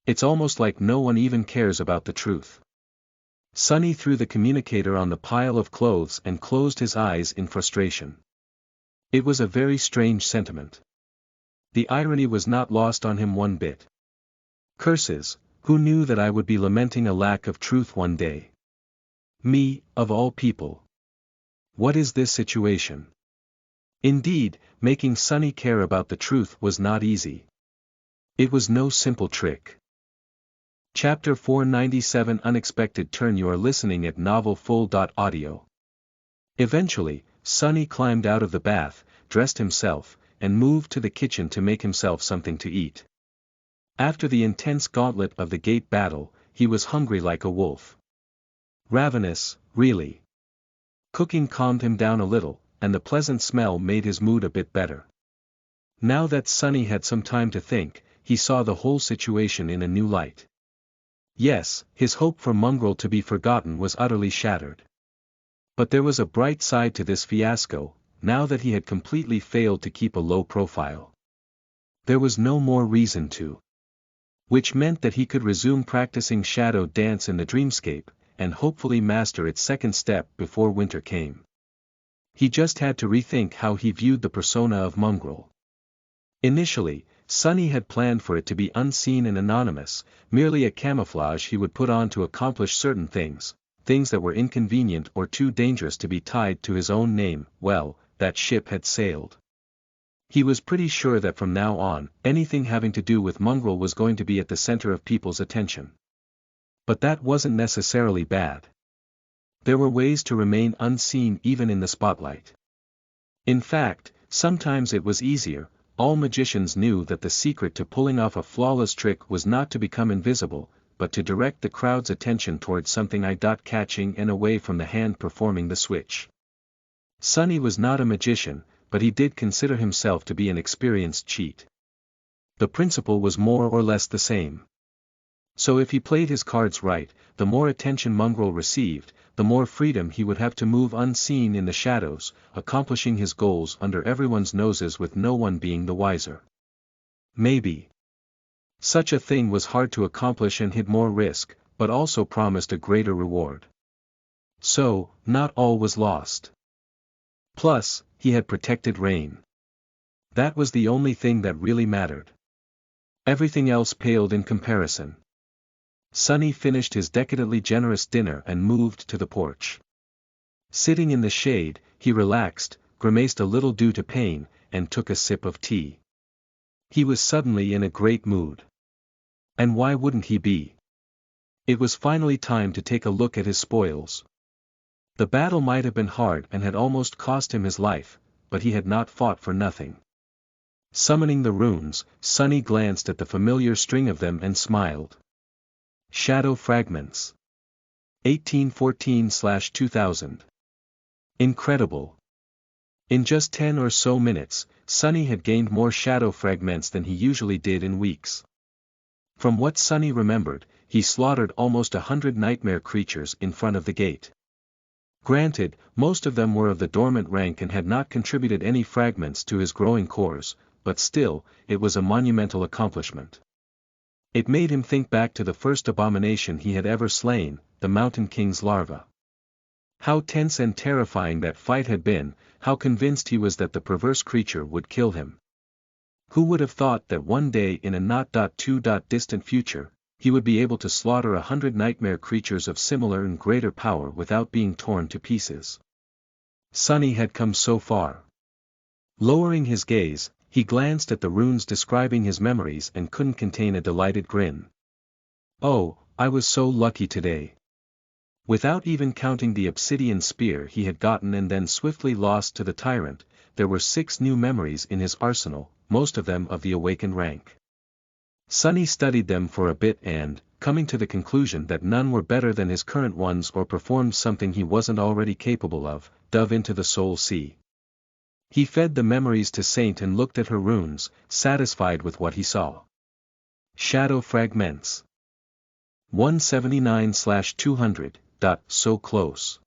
It's almost like no one even cares about the truth. Sunny threw the communicator on the pile of clothes and closed his eyes in frustration. It was a very strange sentiment. The irony was not lost on him one bit. Curses, who knew that I would be lamenting a lack of truth one day? Me, of all people. What is this situation? Indeed, making Sunny care about the truth was not easy. It was no simple trick. Chapter 497 Unexpected Turn. You are listening at NovelFull.audio. Eventually, Sunny climbed out of the bath, dressed himself, and moved to the kitchen to make himself something to eat. After the intense gauntlet of the gate battle, he was hungry like a wolf. Ravenous, really. Cooking calmed him down a little, and the pleasant smell made his mood a bit better. Now that Sunny had some time to think, he saw the whole situation in a new light. Yes, his hope for Mongrel to be forgotten was utterly shattered. But there was a bright side to this fiasco, now that he had completely failed to keep a low profile. There was no more reason to. Which meant that he could resume practicing shadow dance in the dreamscape, and hopefully master its second step before winter came. He just had to rethink how he viewed the persona of Mongrel. Initially, Sunny had planned for it to be unseen and anonymous, merely a camouflage he would put on to accomplish certain things that were inconvenient or too dangerous to be tied to his own name. Well, that ship had sailed. He was pretty sure that from now on, anything having to do with Mongrel was going to be at the center of people's attention. But that wasn't necessarily bad. There were ways to remain unseen even in the spotlight. In fact, sometimes it was easier. All magicians knew that the secret to pulling off a flawless trick was not to become invisible, but to direct the crowd's attention towards something eye-catching and away from the hand performing the switch. Sunny was not a magician, but he did consider himself to be an experienced cheat. The principle was more or less the same. So if he played his cards right, the more attention Mongrel received, the more freedom he would have to move unseen in the shadows, accomplishing his goals under everyone's noses with no one being the wiser. Maybe such a thing was hard to accomplish and hid more risk, but also promised a greater reward. So, not all was lost. Plus, he had protected Rain. That was the only thing that really mattered. Everything else paled in comparison. Sunny finished his decadently generous dinner and moved to the porch. Sitting in the shade, he relaxed, grimaced a little due to pain, and took a sip of tea. He was suddenly in a great mood. And why wouldn't he be? It was finally time to take a look at his spoils. The battle might have been hard and had almost cost him his life, but he had not fought for nothing. Summoning the runes, Sunny glanced at the familiar string of them and smiled. Shadow Fragments. 1814/2000. Incredible. In just 10 or so minutes, Sunny had gained more shadow fragments than he usually did in weeks. From what Sunny remembered, he slaughtered almost 100 nightmare creatures in front of the gate. Granted, most of them were of the dormant rank and had not contributed any fragments to his growing cores, but still, it was a monumental accomplishment. It made him think back to the first abomination he had ever slain, the Mountain King's larva. How tense and terrifying that fight had been, how convinced he was that the perverse creature would kill him. Who would have thought that one day in a not too distant future, he would be able to slaughter 100 nightmare creatures of similar and greater power without being torn to pieces. Sonny had come so far. Lowering his gaze, he glanced at the runes describing his memories and couldn't contain a delighted grin. Oh, I was so lucky today. Without even counting the obsidian spear he had gotten and then swiftly lost to the tyrant, there were 6 new memories in his arsenal, most of them of the awakened rank. Sonny studied them for a bit and, coming to the conclusion that none were better than his current ones or performed something he wasn't already capable of, dove into the soul sea. He fed the memories to Saint and looked at her runes, satisfied with what he saw. Shadow fragments. 179/200. So close.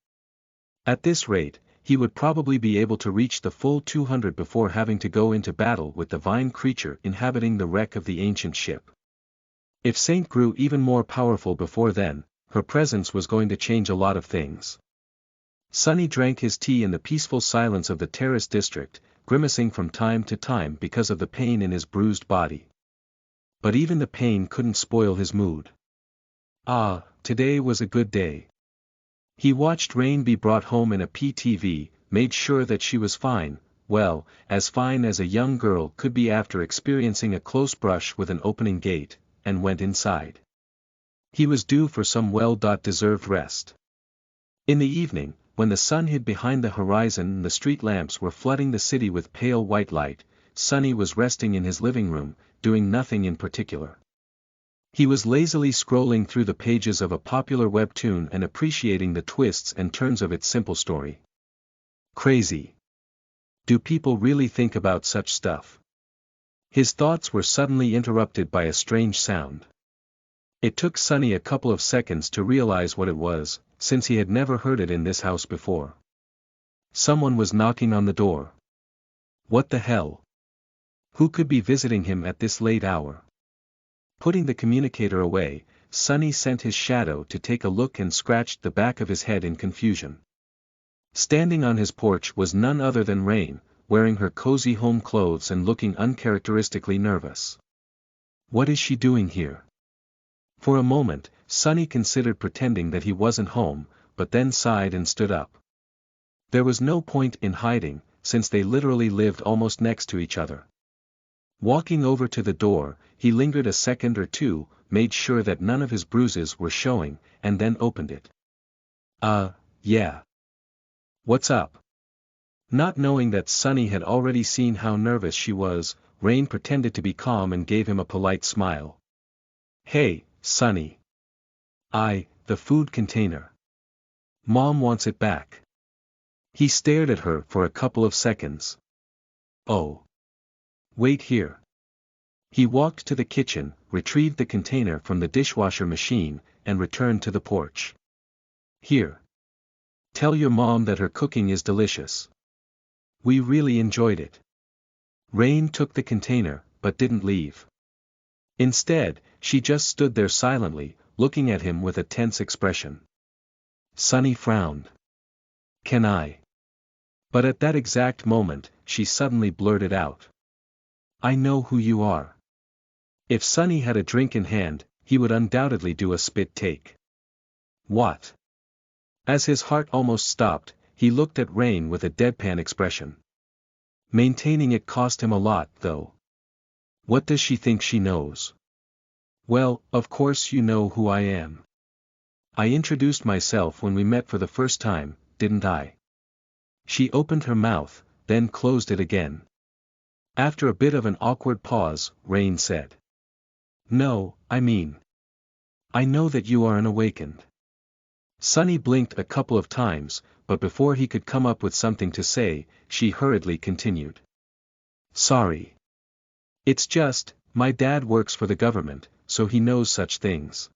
At this rate, he would probably be able to reach the full 200 before having to go into battle with the vine creature inhabiting the wreck of the ancient ship. If Saint grew even more powerful before then, her presence was going to change a lot of things. Sonny drank his tea in the peaceful silence of the terrace district, grimacing from time to time because of the pain in his bruised body. But even the pain couldn't spoil his mood. Ah, today was a good day. He watched Rain be brought home in a PTV, made sure that she was fine, well, as fine as a young girl could be after experiencing a close brush with an opening gate, and went inside. He was due for some well-deserved rest. In the evening, when the sun hid behind the horizon and the street lamps were flooding the city with pale white light, Sonny was resting in his living room, doing nothing in particular. He was lazily scrolling through the pages of a popular webtoon and appreciating the twists and turns of its simple story. Crazy. Do people really think about such stuff? His thoughts were suddenly interrupted by a strange sound. It took Sonny a couple of seconds to realize what it was, since he had never heard it in this house before. Someone was knocking on the door. What the hell? Who could be visiting him at this late hour? Putting the communicator away, Sonny sent his shadow to take a look and scratched the back of his head in confusion. Standing on his porch was none other than Rain, wearing her cozy home clothes and looking uncharacteristically nervous. What is she doing here? For a moment, Sonny considered pretending that he wasn't home, but then sighed and stood up. There was no point in hiding, since they literally lived almost next to each other. Walking over to the door, he lingered a second or two, made sure that none of his bruises were showing, and then opened it. Yeah. What's up? Not knowing that Sonny had already seen how nervous she was, Rain pretended to be calm and gave him a polite smile. Hey, Sonny. The food container. Mom wants it back. He stared at her for a couple of seconds. Oh. Wait here. He walked to the kitchen, retrieved the container from the dishwasher machine, and returned to the porch. Here. Tell your mom that her cooking is delicious. We really enjoyed it. Rain took the container, but didn't leave. Instead, she just stood there silently, looking at him with a tense expression. Sonny frowned. Can I? But at that exact moment, she suddenly blurted out. I know who you are. If Sonny had a drink in hand, he would undoubtedly do a spit take. What? As his heart almost stopped, he looked at Rain with a deadpan expression. Maintaining it cost him a lot, though. What does she think she knows? Well, of course you know who I am. I introduced myself when we met for the first time, didn't I? She opened her mouth, then closed it again. After a bit of an awkward pause, Rain said. No, I mean. I know that you are an awakened. Sonny blinked a couple of times, but before he could come up with something to say, she hurriedly continued. Sorry. It's just, my dad works for the government, so he knows such things.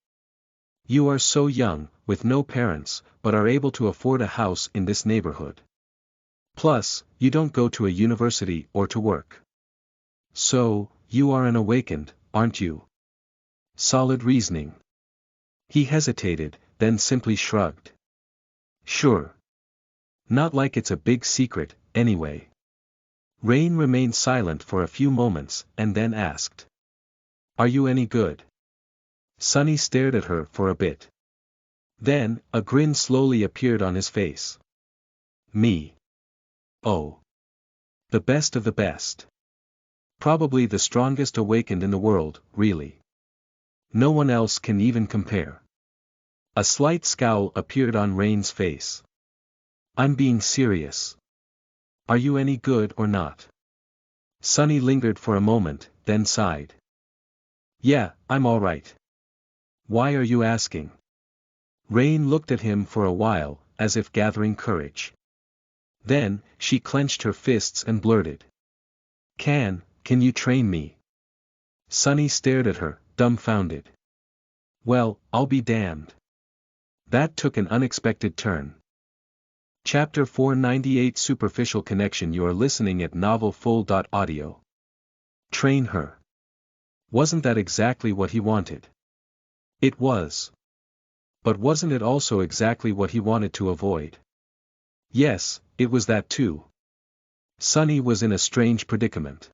You are so young, with no parents, but are able to afford a house in this neighborhood. Plus, you don't go to a university or to work. So, you are an awakened, aren't you? Solid reasoning. He hesitated, then simply shrugged. Sure. Not like it's a big secret, anyway. Rain remained silent for a few moments and then asked. Are you any good? Sunny stared at her for a bit. Then, a grin slowly appeared on his face. Me. Oh. The best of the best. Probably the strongest awakened in the world, really. No one else can even compare. A slight scowl appeared on Rain's face. I'm being serious. Are you any good or not? Sunny lingered for a moment, then sighed. Yeah, I'm all right. Why are you asking? Rain looked at him for a while, as if gathering courage. Then, she clenched her fists and blurted. Can you train me? Sunny stared at her, dumbfounded. Well, I'll be damned. That took an unexpected turn. Chapter 498 Superficial Connection. You are listening at novelfull.audio. Train her. Wasn't that exactly what he wanted? It was. But wasn't it also exactly what he wanted to avoid? Yes, it was that too. Sunny was in a strange predicament.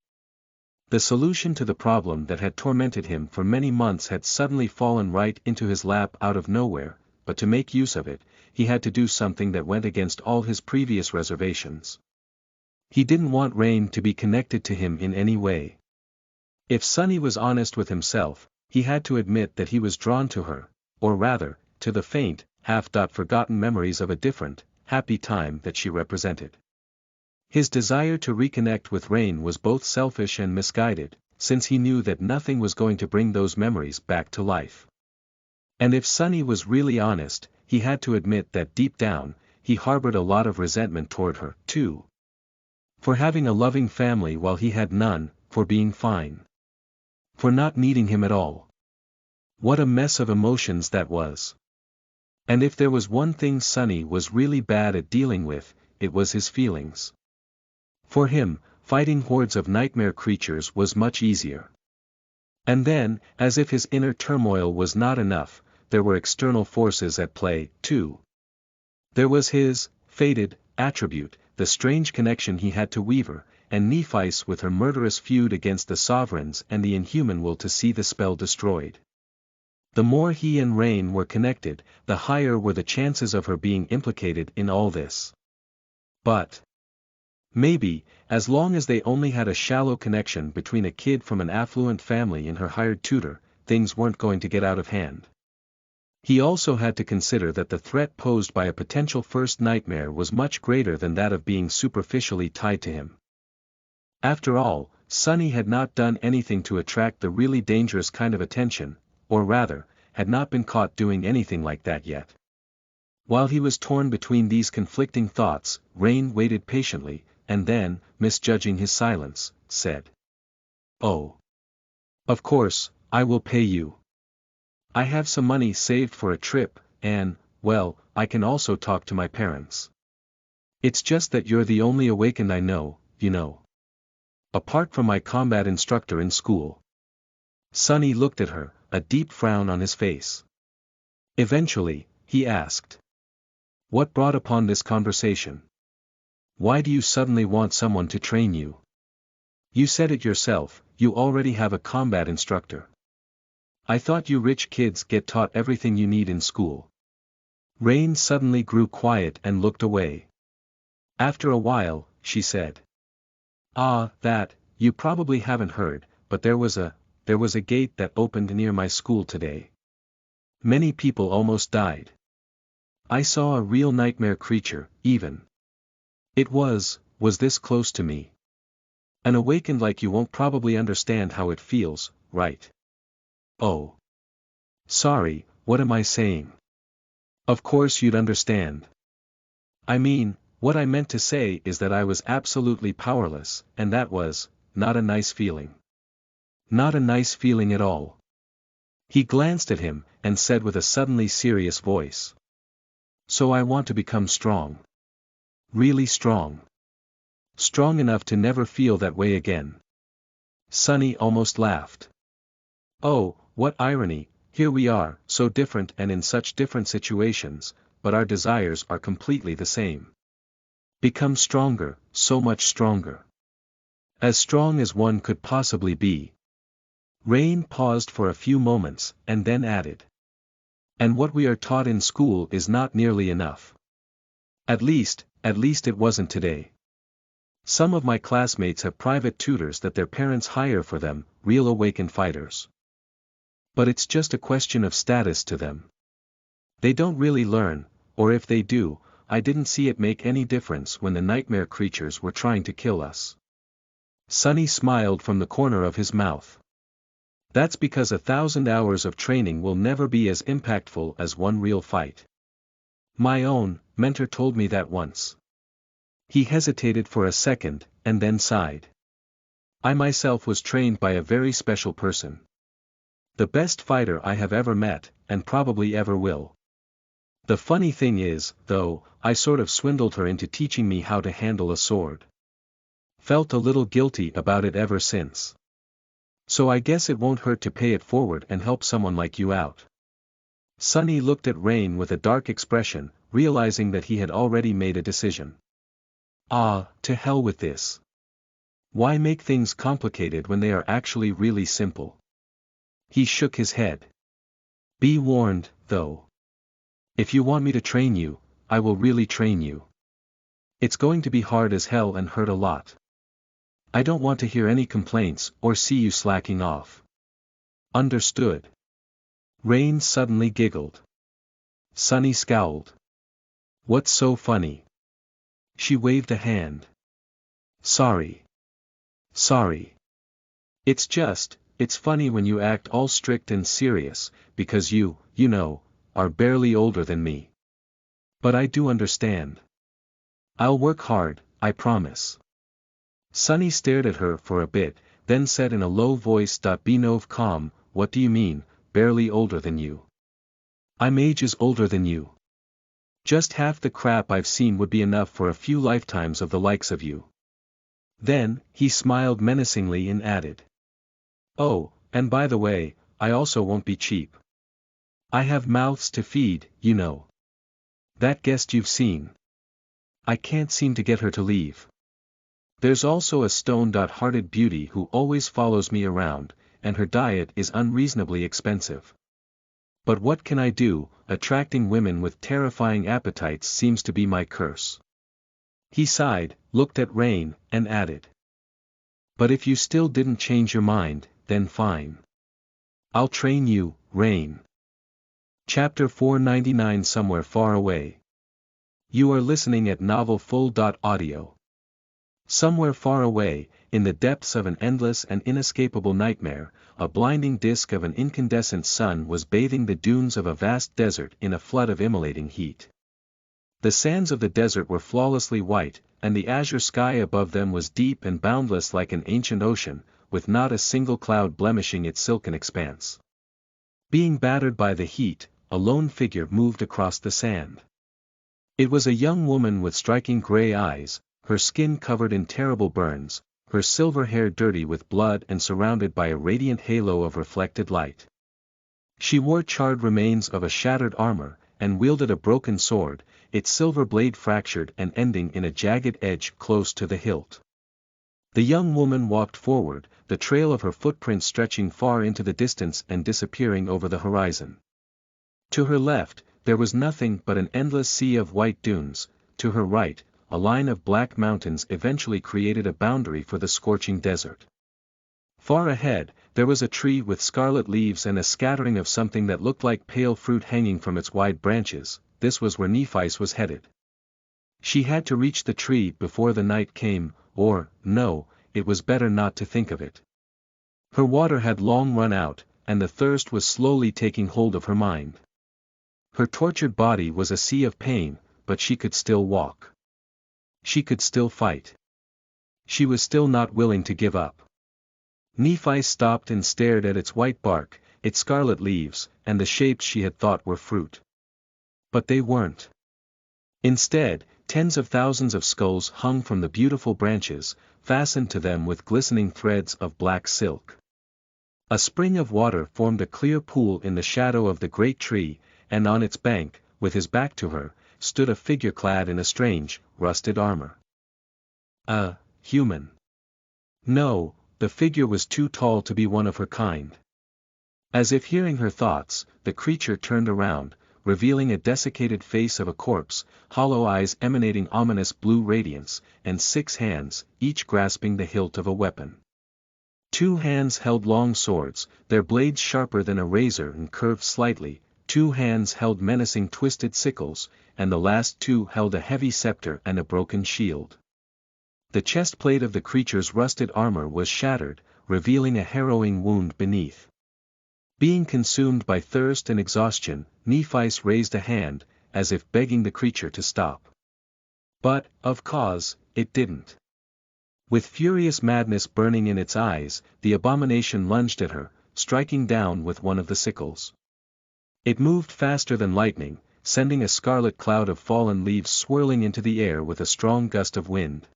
The solution to the problem that had tormented him for many months had suddenly fallen right into his lap out of nowhere, but to make use of it, he had to do something that went against all his previous reservations. He didn't want Rain to be connected to him in any way. If Sunny was honest with himself, he had to admit that he was drawn to her, or rather, to the faint, half-forgotten memories of a different, happy time that she represented. His desire to reconnect with Rain was both selfish and misguided, since he knew that nothing was going to bring those memories back to life. And if Sunny was really honest, he had to admit that deep down, he harbored a lot of resentment toward her, too. For having a loving family while he had none, for being fine. For not needing him at all. What a mess of emotions that was. And if there was one thing Sunny was really bad at dealing with, it was his feelings. For him, fighting hordes of nightmare creatures was much easier. And then, as if his inner turmoil was not enough, there were external forces at play, too. There was his fated attribute, the strange connection he had to Weaver, and Nephi's with her murderous feud against the Sovereigns and the inhuman will to see the spell destroyed. The more he and Rain were connected, the higher were the chances of her being implicated in all this. But maybe, as long as they only had a shallow connection between a kid from an affluent family and her hired tutor, things weren't going to get out of hand. He also had to consider that the threat posed by a potential first nightmare was much greater than that of being superficially tied to him. After all, Sunny had not done anything to attract the really dangerous kind of attention, or rather, had not been caught doing anything like that yet. While he was torn between these conflicting thoughts, Rain waited patiently, and then, misjudging his silence, said. Oh. Of course, I will pay you. I have some money saved for a trip, and, well, I can also talk to my parents. It's just that you're the only awakened I know, you know. Apart from my combat instructor in school. Sunny looked at her, a deep frown on his face. Eventually, he asked. What brought upon this conversation? Why do you suddenly want someone to train you? You said it yourself, you already have a combat instructor. I thought you rich kids get taught everything you need in school. Rain suddenly grew quiet and looked away. After a while, she said. That, you probably haven't heard, but there was a gate that opened near my school today. Many people almost died. I saw a real nightmare creature, even. It was this close to me. An awakened like you won't probably understand how it feels, right? Oh. Sorry, what am I saying? Of course you'd understand. I mean, what I meant to say is that I was absolutely powerless, and that was, not a nice feeling. Not a nice feeling at all. He glanced at him, and said with a suddenly serious voice. So I want to become strong. Really strong. Strong enough to never feel that way again. Sunny almost laughed. Oh, what irony, here we are, so different and in such different situations, but our desires are completely the same. Become stronger, so much stronger. As strong as one could possibly be. Rain paused for a few moments, and then added. And what we are taught in school is not nearly enough. At least it wasn't today. Some of my classmates have private tutors that their parents hire for them, real awakened fighters. But it's just a question of status to them. They don't really learn, or if they do, I didn't see it make any difference when the nightmare creatures were trying to kill us. Sunny smiled from the corner of his mouth. That's because 1,000 hours of training will never be as impactful as one real fight. My own mentor told me that once. He hesitated for a second, and then sighed. I myself was trained by a very special person. The best fighter I have ever met, and probably ever will. The funny thing is, though, I sort of swindled her into teaching me how to handle a sword. Felt a little guilty about it ever since. So I guess it won't hurt to pay it forward and help someone like you out. Sunny looked at Rain with a dark expression, realizing that he had already made a decision. Ah, to hell with this. Why make things complicated when they are actually really simple? He shook his head. Be warned, though. If you want me to train you, I will really train you. It's going to be hard as hell and hurt a lot. I don't want to hear any complaints or see you slacking off. Understood. Rain suddenly giggled. Sunny scowled. What's so funny? She waved a hand. Sorry. It's funny when you act all strict and serious, because you know, are barely older than me. But I do understand. I'll work hard, I promise. Sunny stared at her for a bit, then said in a low voice. Be calm, what do you mean, barely older than you? I'm ages older than you. Just half the crap I've seen would be enough for a few lifetimes of the likes of you. Then, he smiled menacingly and added. Oh, and by the way, I also won't be cheap. I have mouths to feed, you know. That guest you've seen. I can't seem to get her to leave. There's also a stone-hearted beauty who always follows me around, and her diet is unreasonably expensive. But what can I do, attracting women with terrifying appetites seems to be my curse. He sighed, looked at Rain, and added. But if you still didn't change your mind, then fine. I'll train you, Rain. Chapter 499. Somewhere Far Away. You are listening at NovelFull.audio. Somewhere far away, in the depths of an endless and inescapable nightmare, a blinding disk of an incandescent sun was bathing the dunes of a vast desert in a flood of immolating heat. The sands of the desert were flawlessly white, and the azure sky above them was deep and boundless like an ancient ocean, with not a single cloud blemishing its silken expanse. Being battered by the heat, a lone figure moved across the sand. It was a young woman with striking gray eyes, her skin covered in terrible burns, her silver hair dirty with blood and surrounded by a radiant halo of reflected light. She wore charred remains of a shattered armor, and wielded a broken sword, its silver blade fractured and ending in a jagged edge close to the hilt. The young woman walked forward, the trail of her footprints stretching far into the distance and disappearing over the horizon. To her left, there was nothing but an endless sea of white dunes. To her right, a line of black mountains eventually created a boundary for the scorching desert. Far ahead, there was a tree with scarlet leaves and a scattering of something that looked like pale fruit hanging from its wide branches. This was where Nephice was headed. She had to reach the tree before the night came, or, no, it was better not to think of it. Her water had long run out, and the thirst was slowly taking hold of her mind. Her tortured body was a sea of pain, but she could still walk. She could still fight. She was still not willing to give up. Nephice stopped and stared at its white bark, its scarlet leaves, and the shapes she had thought were fruit. But they weren't. Instead, tens of thousands of skulls hung from the beautiful branches, fastened to them with glistening threads of black silk. A spring of water formed a clear pool in the shadow of the great tree, and on its bank, with his back to her, stood a figure clad in a strange, rusted armor. A human. No, the figure was too tall to be one of her kind. As if hearing her thoughts, the creature turned around, revealing a desiccated face of a corpse, hollow eyes emanating ominous blue radiance, and 6 hands, each grasping the hilt of a weapon. 2 hands held long swords, their blades sharper than a razor and curved slightly, 2 hands held menacing twisted sickles, and the last 2 held a heavy scepter and a broken shield. The chest plate of the creature's rusted armor was shattered, revealing a harrowing wound beneath. Being consumed by thirst and exhaustion, Nephi's raised a hand, as if begging the creature to stop. But, of course, it didn't. With furious madness burning in its eyes, the abomination lunged at her, striking down with one of the sickles. It moved faster than lightning, sending a scarlet cloud of fallen leaves swirling into the air with a strong gust of wind.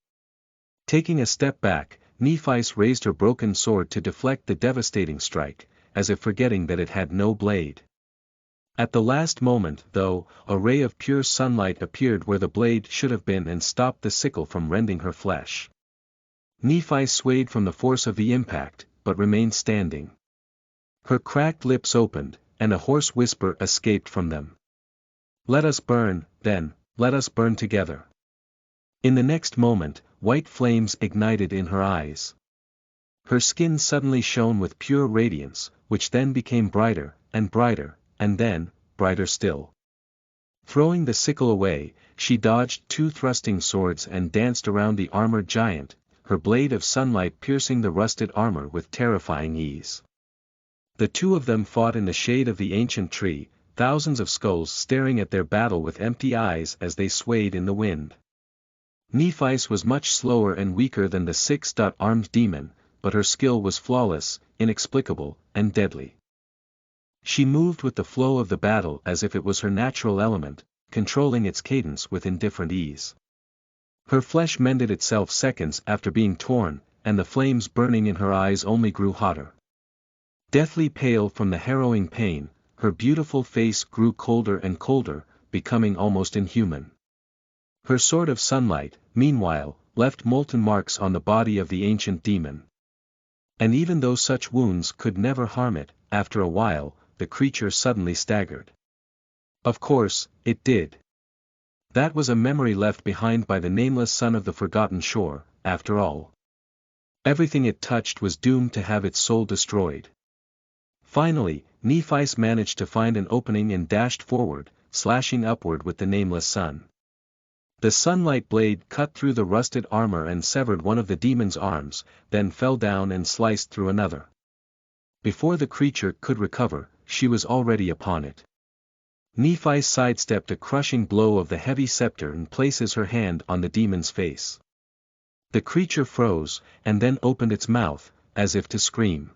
Taking a step back, Nephis raised her broken sword to deflect the devastating strike, as if forgetting that it had no blade. At the last moment, though, a ray of pure sunlight appeared where the blade should have been and stopped the sickle from rending her flesh. Nephi swayed from the force of the impact, but remained standing. Her cracked lips opened, and a hoarse whisper escaped from them. "Let us burn, then, let us burn together." In the next moment, white flames ignited in her eyes. Her skin suddenly shone with pure radiance, which then became brighter, and then, brighter still. Throwing the sickle away, she dodged 2 thrusting swords and danced around the armored giant, her blade of sunlight piercing the rusted armor with terrifying ease. The 2 of them fought in the shade of the ancient tree, thousands of skulls staring at their battle with empty eyes as they swayed in the wind. Nephis was much slower and weaker than the 6-armed demon, but her skill was flawless, inexplicable, and deadly. She moved with the flow of the battle as if it was her natural element, controlling its cadence with indifferent ease. Her flesh mended itself seconds after being torn, and the flames burning in her eyes only grew hotter. Deathly pale from the harrowing pain, her beautiful face grew colder and colder, becoming almost inhuman. Her sword of sunlight, meanwhile, left molten marks on the body of the ancient demon. And even though such wounds could never harm it, after a while, the creature suddenly staggered. Of course, it did. That was a memory left behind by the nameless son of the forgotten shore, after all. Everything it touched was doomed to have its soul destroyed. Finally, Nephis managed to find an opening and dashed forward, slashing upward with the nameless sun. The sunlight blade cut through the rusted armor and severed one of the demon's arms, then fell down and sliced through another. Before the creature could recover, she was already upon it. Nephis sidestepped a crushing blow of the heavy scepter and places her hand on the demon's face. The creature froze, and then opened its mouth, as if to scream.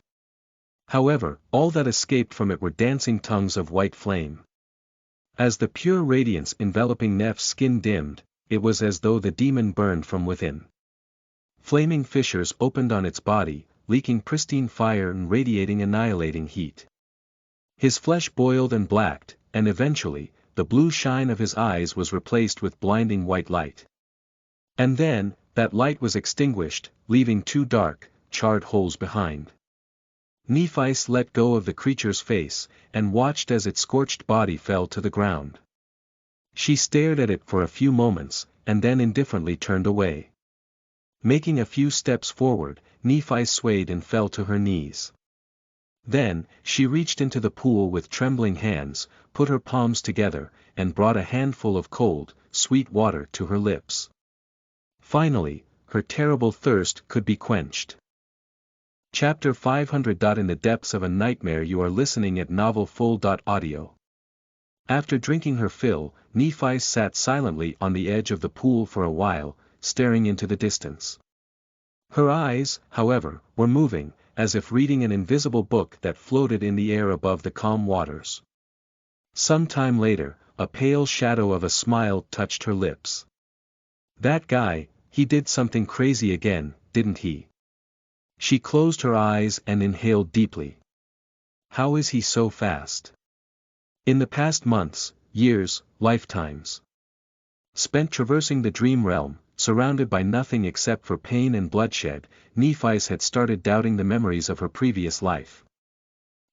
However, all that escaped from it were dancing tongues of white flame. As the pure radiance enveloping Neph's skin dimmed, it was as though the demon burned from within. Flaming fissures opened on its body, leaking pristine fire and radiating annihilating heat. His flesh boiled and blacked, and eventually, the blue shine of his eyes was replaced with blinding white light. And then, that light was extinguished, leaving 2 dark, charred holes behind. Nephis let go of the creature's face, and watched as its scorched body fell to the ground. She stared at it for a few moments, and then indifferently turned away. Making a few steps forward, Nephis swayed and fell to her knees. Then, she reached into the pool with trembling hands, put her palms together, and brought a handful of cold, sweet water to her lips. Finally, her terrible thirst could be quenched. Chapter 500. In the depths of a nightmare. You are listening at NovelFull.audio. After drinking her fill, Nephis sat silently on the edge of the pool for a while, staring into the distance. Her eyes, however, were moving, as if reading an invisible book that floated in the air above the calm waters. Some time later, a pale shadow of a smile touched her lips. "That guy, he did something crazy again, didn't he?" She closed her eyes and inhaled deeply. "How is he so fast?" "In the past months, years, lifetimes. Spent traversing the dream realm, surrounded by nothing except for pain and bloodshed, Nephis had started doubting the memories of her previous life.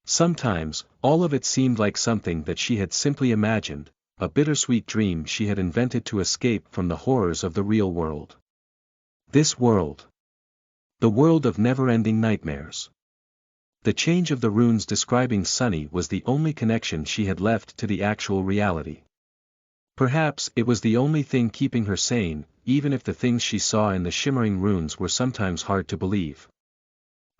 Sometimes, all of it seemed like something that she had simply imagined, a bittersweet dream she had invented to escape from the horrors of the real world. This world. The world of never-ending nightmares. The change of the runes describing Sunny was the only connection she had left to the actual reality. Perhaps it was the only thing keeping her sane, even if the things she saw in the shimmering runes were sometimes hard to believe.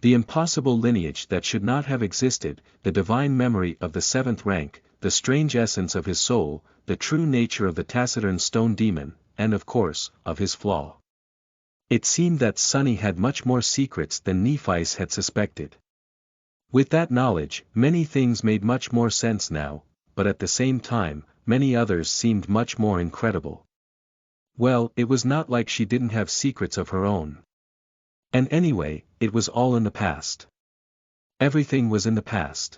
The impossible lineage that should not have existed, the divine memory of the seventh rank, the strange essence of his soul, the true nature of the taciturn stone demon, and of course, of his flaw. It seemed that Sunny had much more secrets than Nephis had suspected. With that knowledge, many things made much more sense now, but at the same time, many others seemed much more incredible. Well, it was not like she didn't have secrets of her own. And anyway, it was all in the past. Everything was in the past.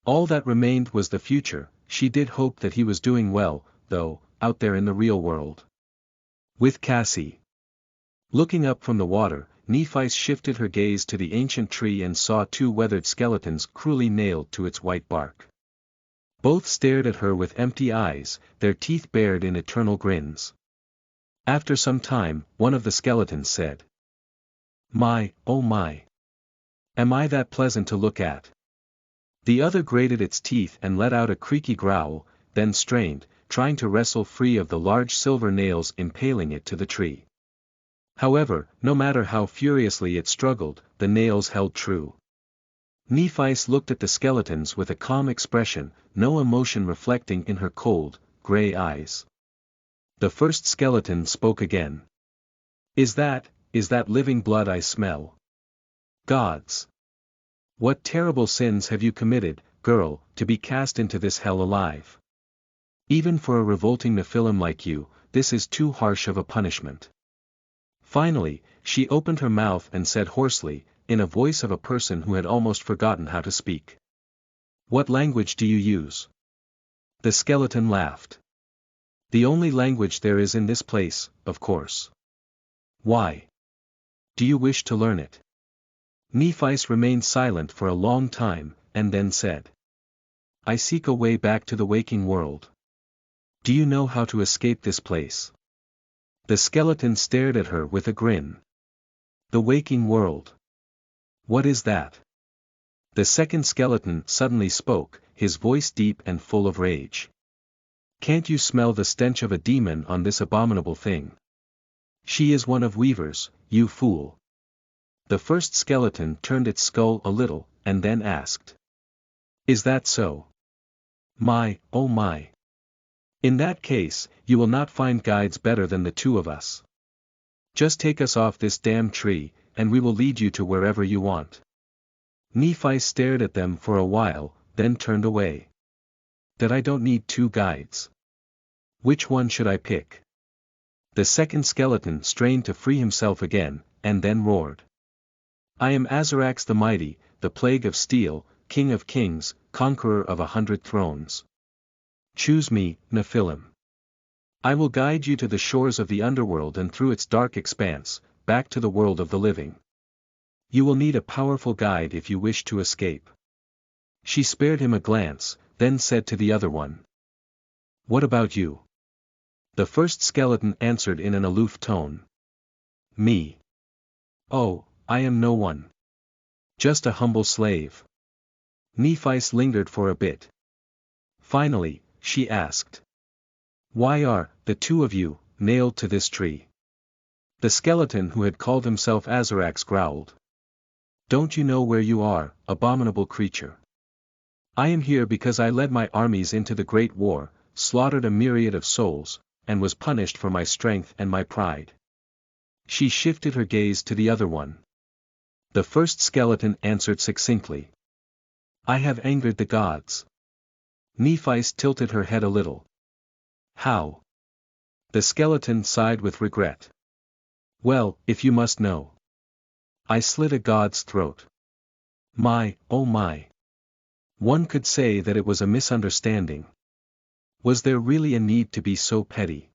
All that remained was the future. She did hope that he was doing well, though, out there in the real world. With Cassie. Looking up from the water, Nephis shifted her gaze to the ancient tree and saw two weathered skeletons cruelly nailed to its white bark. Both stared at her with empty eyes, their teeth bared in eternal grins. After some time, one of the skeletons said, "My, oh my! Am I that pleasant to look at?" The other grated its teeth and let out a creaky growl, then strained, trying to wrestle free of the large silver nails impaling it to the tree. However, no matter how furiously it struggled, the nails held true. Nephis looked at the skeletons with a calm expression, no emotion reflecting in her cold, gray eyes. The first skeleton spoke again. Is that living blood I smell? Gods! What terrible sins have you committed, girl, to be cast into this hell alive? Even for a revolting Nephilim like you, this is too harsh of a punishment. Finally, she opened her mouth and said hoarsely, in a voice of a person who had almost forgotten how to speak. What language do you use? The skeleton laughed. The only language there is in this place, of course. Why? Do you wish to learn it? Nephis remained silent for a long time, and then said, I seek a way back to the waking world. Do you know how to escape this place? The skeleton stared at her with a grin. The waking world. What is that? The second skeleton suddenly spoke, his voice deep and full of rage. Can't you smell the stench of a demon on this abominable thing? She is one of Weaver's, you fool. The first skeleton turned its skull a little, and then asked. Is that so? My, oh my. In that case, you will not find guides better than the two of us. Just take us off this damn tree, and we will lead you to wherever you want. Nephi stared at them for a while, then turned away. That I don't need two guides. Which one should I pick? The second skeleton strained to free himself again, and then roared. I am Azarax the Mighty, the Plague of Steel, King of Kings, Conqueror of 100 thrones. Choose me, Nephilim. I will guide you to the shores of the underworld and through its dark expanse, back to the world of the living. You will need a powerful guide if you wish to escape. She spared him a glance, then said to the other one. What about you? The first skeleton answered in an aloof tone. Me. Oh, I am no one. Just a humble slave. Nephis lingered for a bit. Finally, she asked. Why are the two of you nailed to this tree? The skeleton who had called himself Azarax growled. Don't you know where you are, abominable creature? I am here because I led my armies into the great war, slaughtered a myriad of souls, and was punished for my strength and my pride. She shifted her gaze to the other one. The first skeleton answered succinctly. I have angered the gods. Nephis tilted her head a little. How? The skeleton sighed with regret. Well, if you must know. I slit a god's throat. My, oh my. One could say that it was a misunderstanding. Was there really a need to be so petty?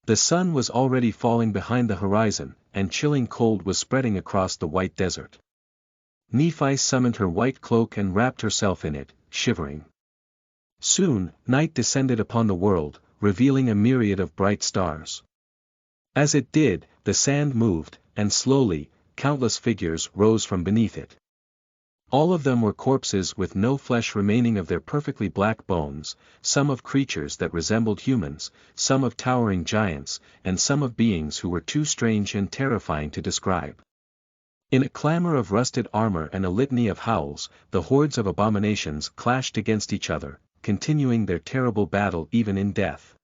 The sun was already falling behind the horizon, and chilling cold was spreading across the white desert. Nephi summoned her white cloak and wrapped herself in it, shivering. Soon, night descended upon the world, revealing a myriad of bright stars. As it did, the sand moved, and slowly, countless figures rose from beneath it. All of them were corpses with no flesh remaining of their perfectly black bones, some of creatures that resembled humans, some of towering giants, and some of beings who were too strange and terrifying to describe. In a clamor of rusted armor and a litany of howls, the hordes of abominations clashed against each other, continuing their terrible battle even in death.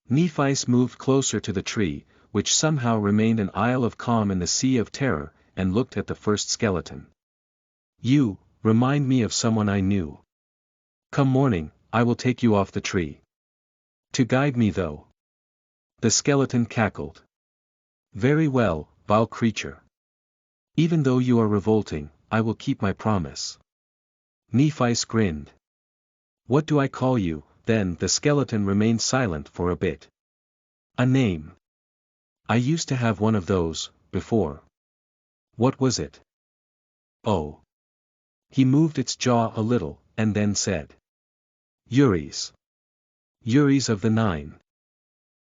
Nephi moved closer to the tree, which somehow remained an isle of calm in the sea of terror, and looked at the first skeleton. "You remind me of someone I knew. Come morning, I will take you off the tree. To guide me though." The skeleton cackled. "Very well, vile creature. Even though you are revolting, I will keep my promise." Nephi grinned. "What do I call you?" Then the skeleton remained silent for a bit. "A name. I used to have one of those, before." "What was it?" "Oh." He moved its jaw a little, and then said. "Uris. Uris of the Nine."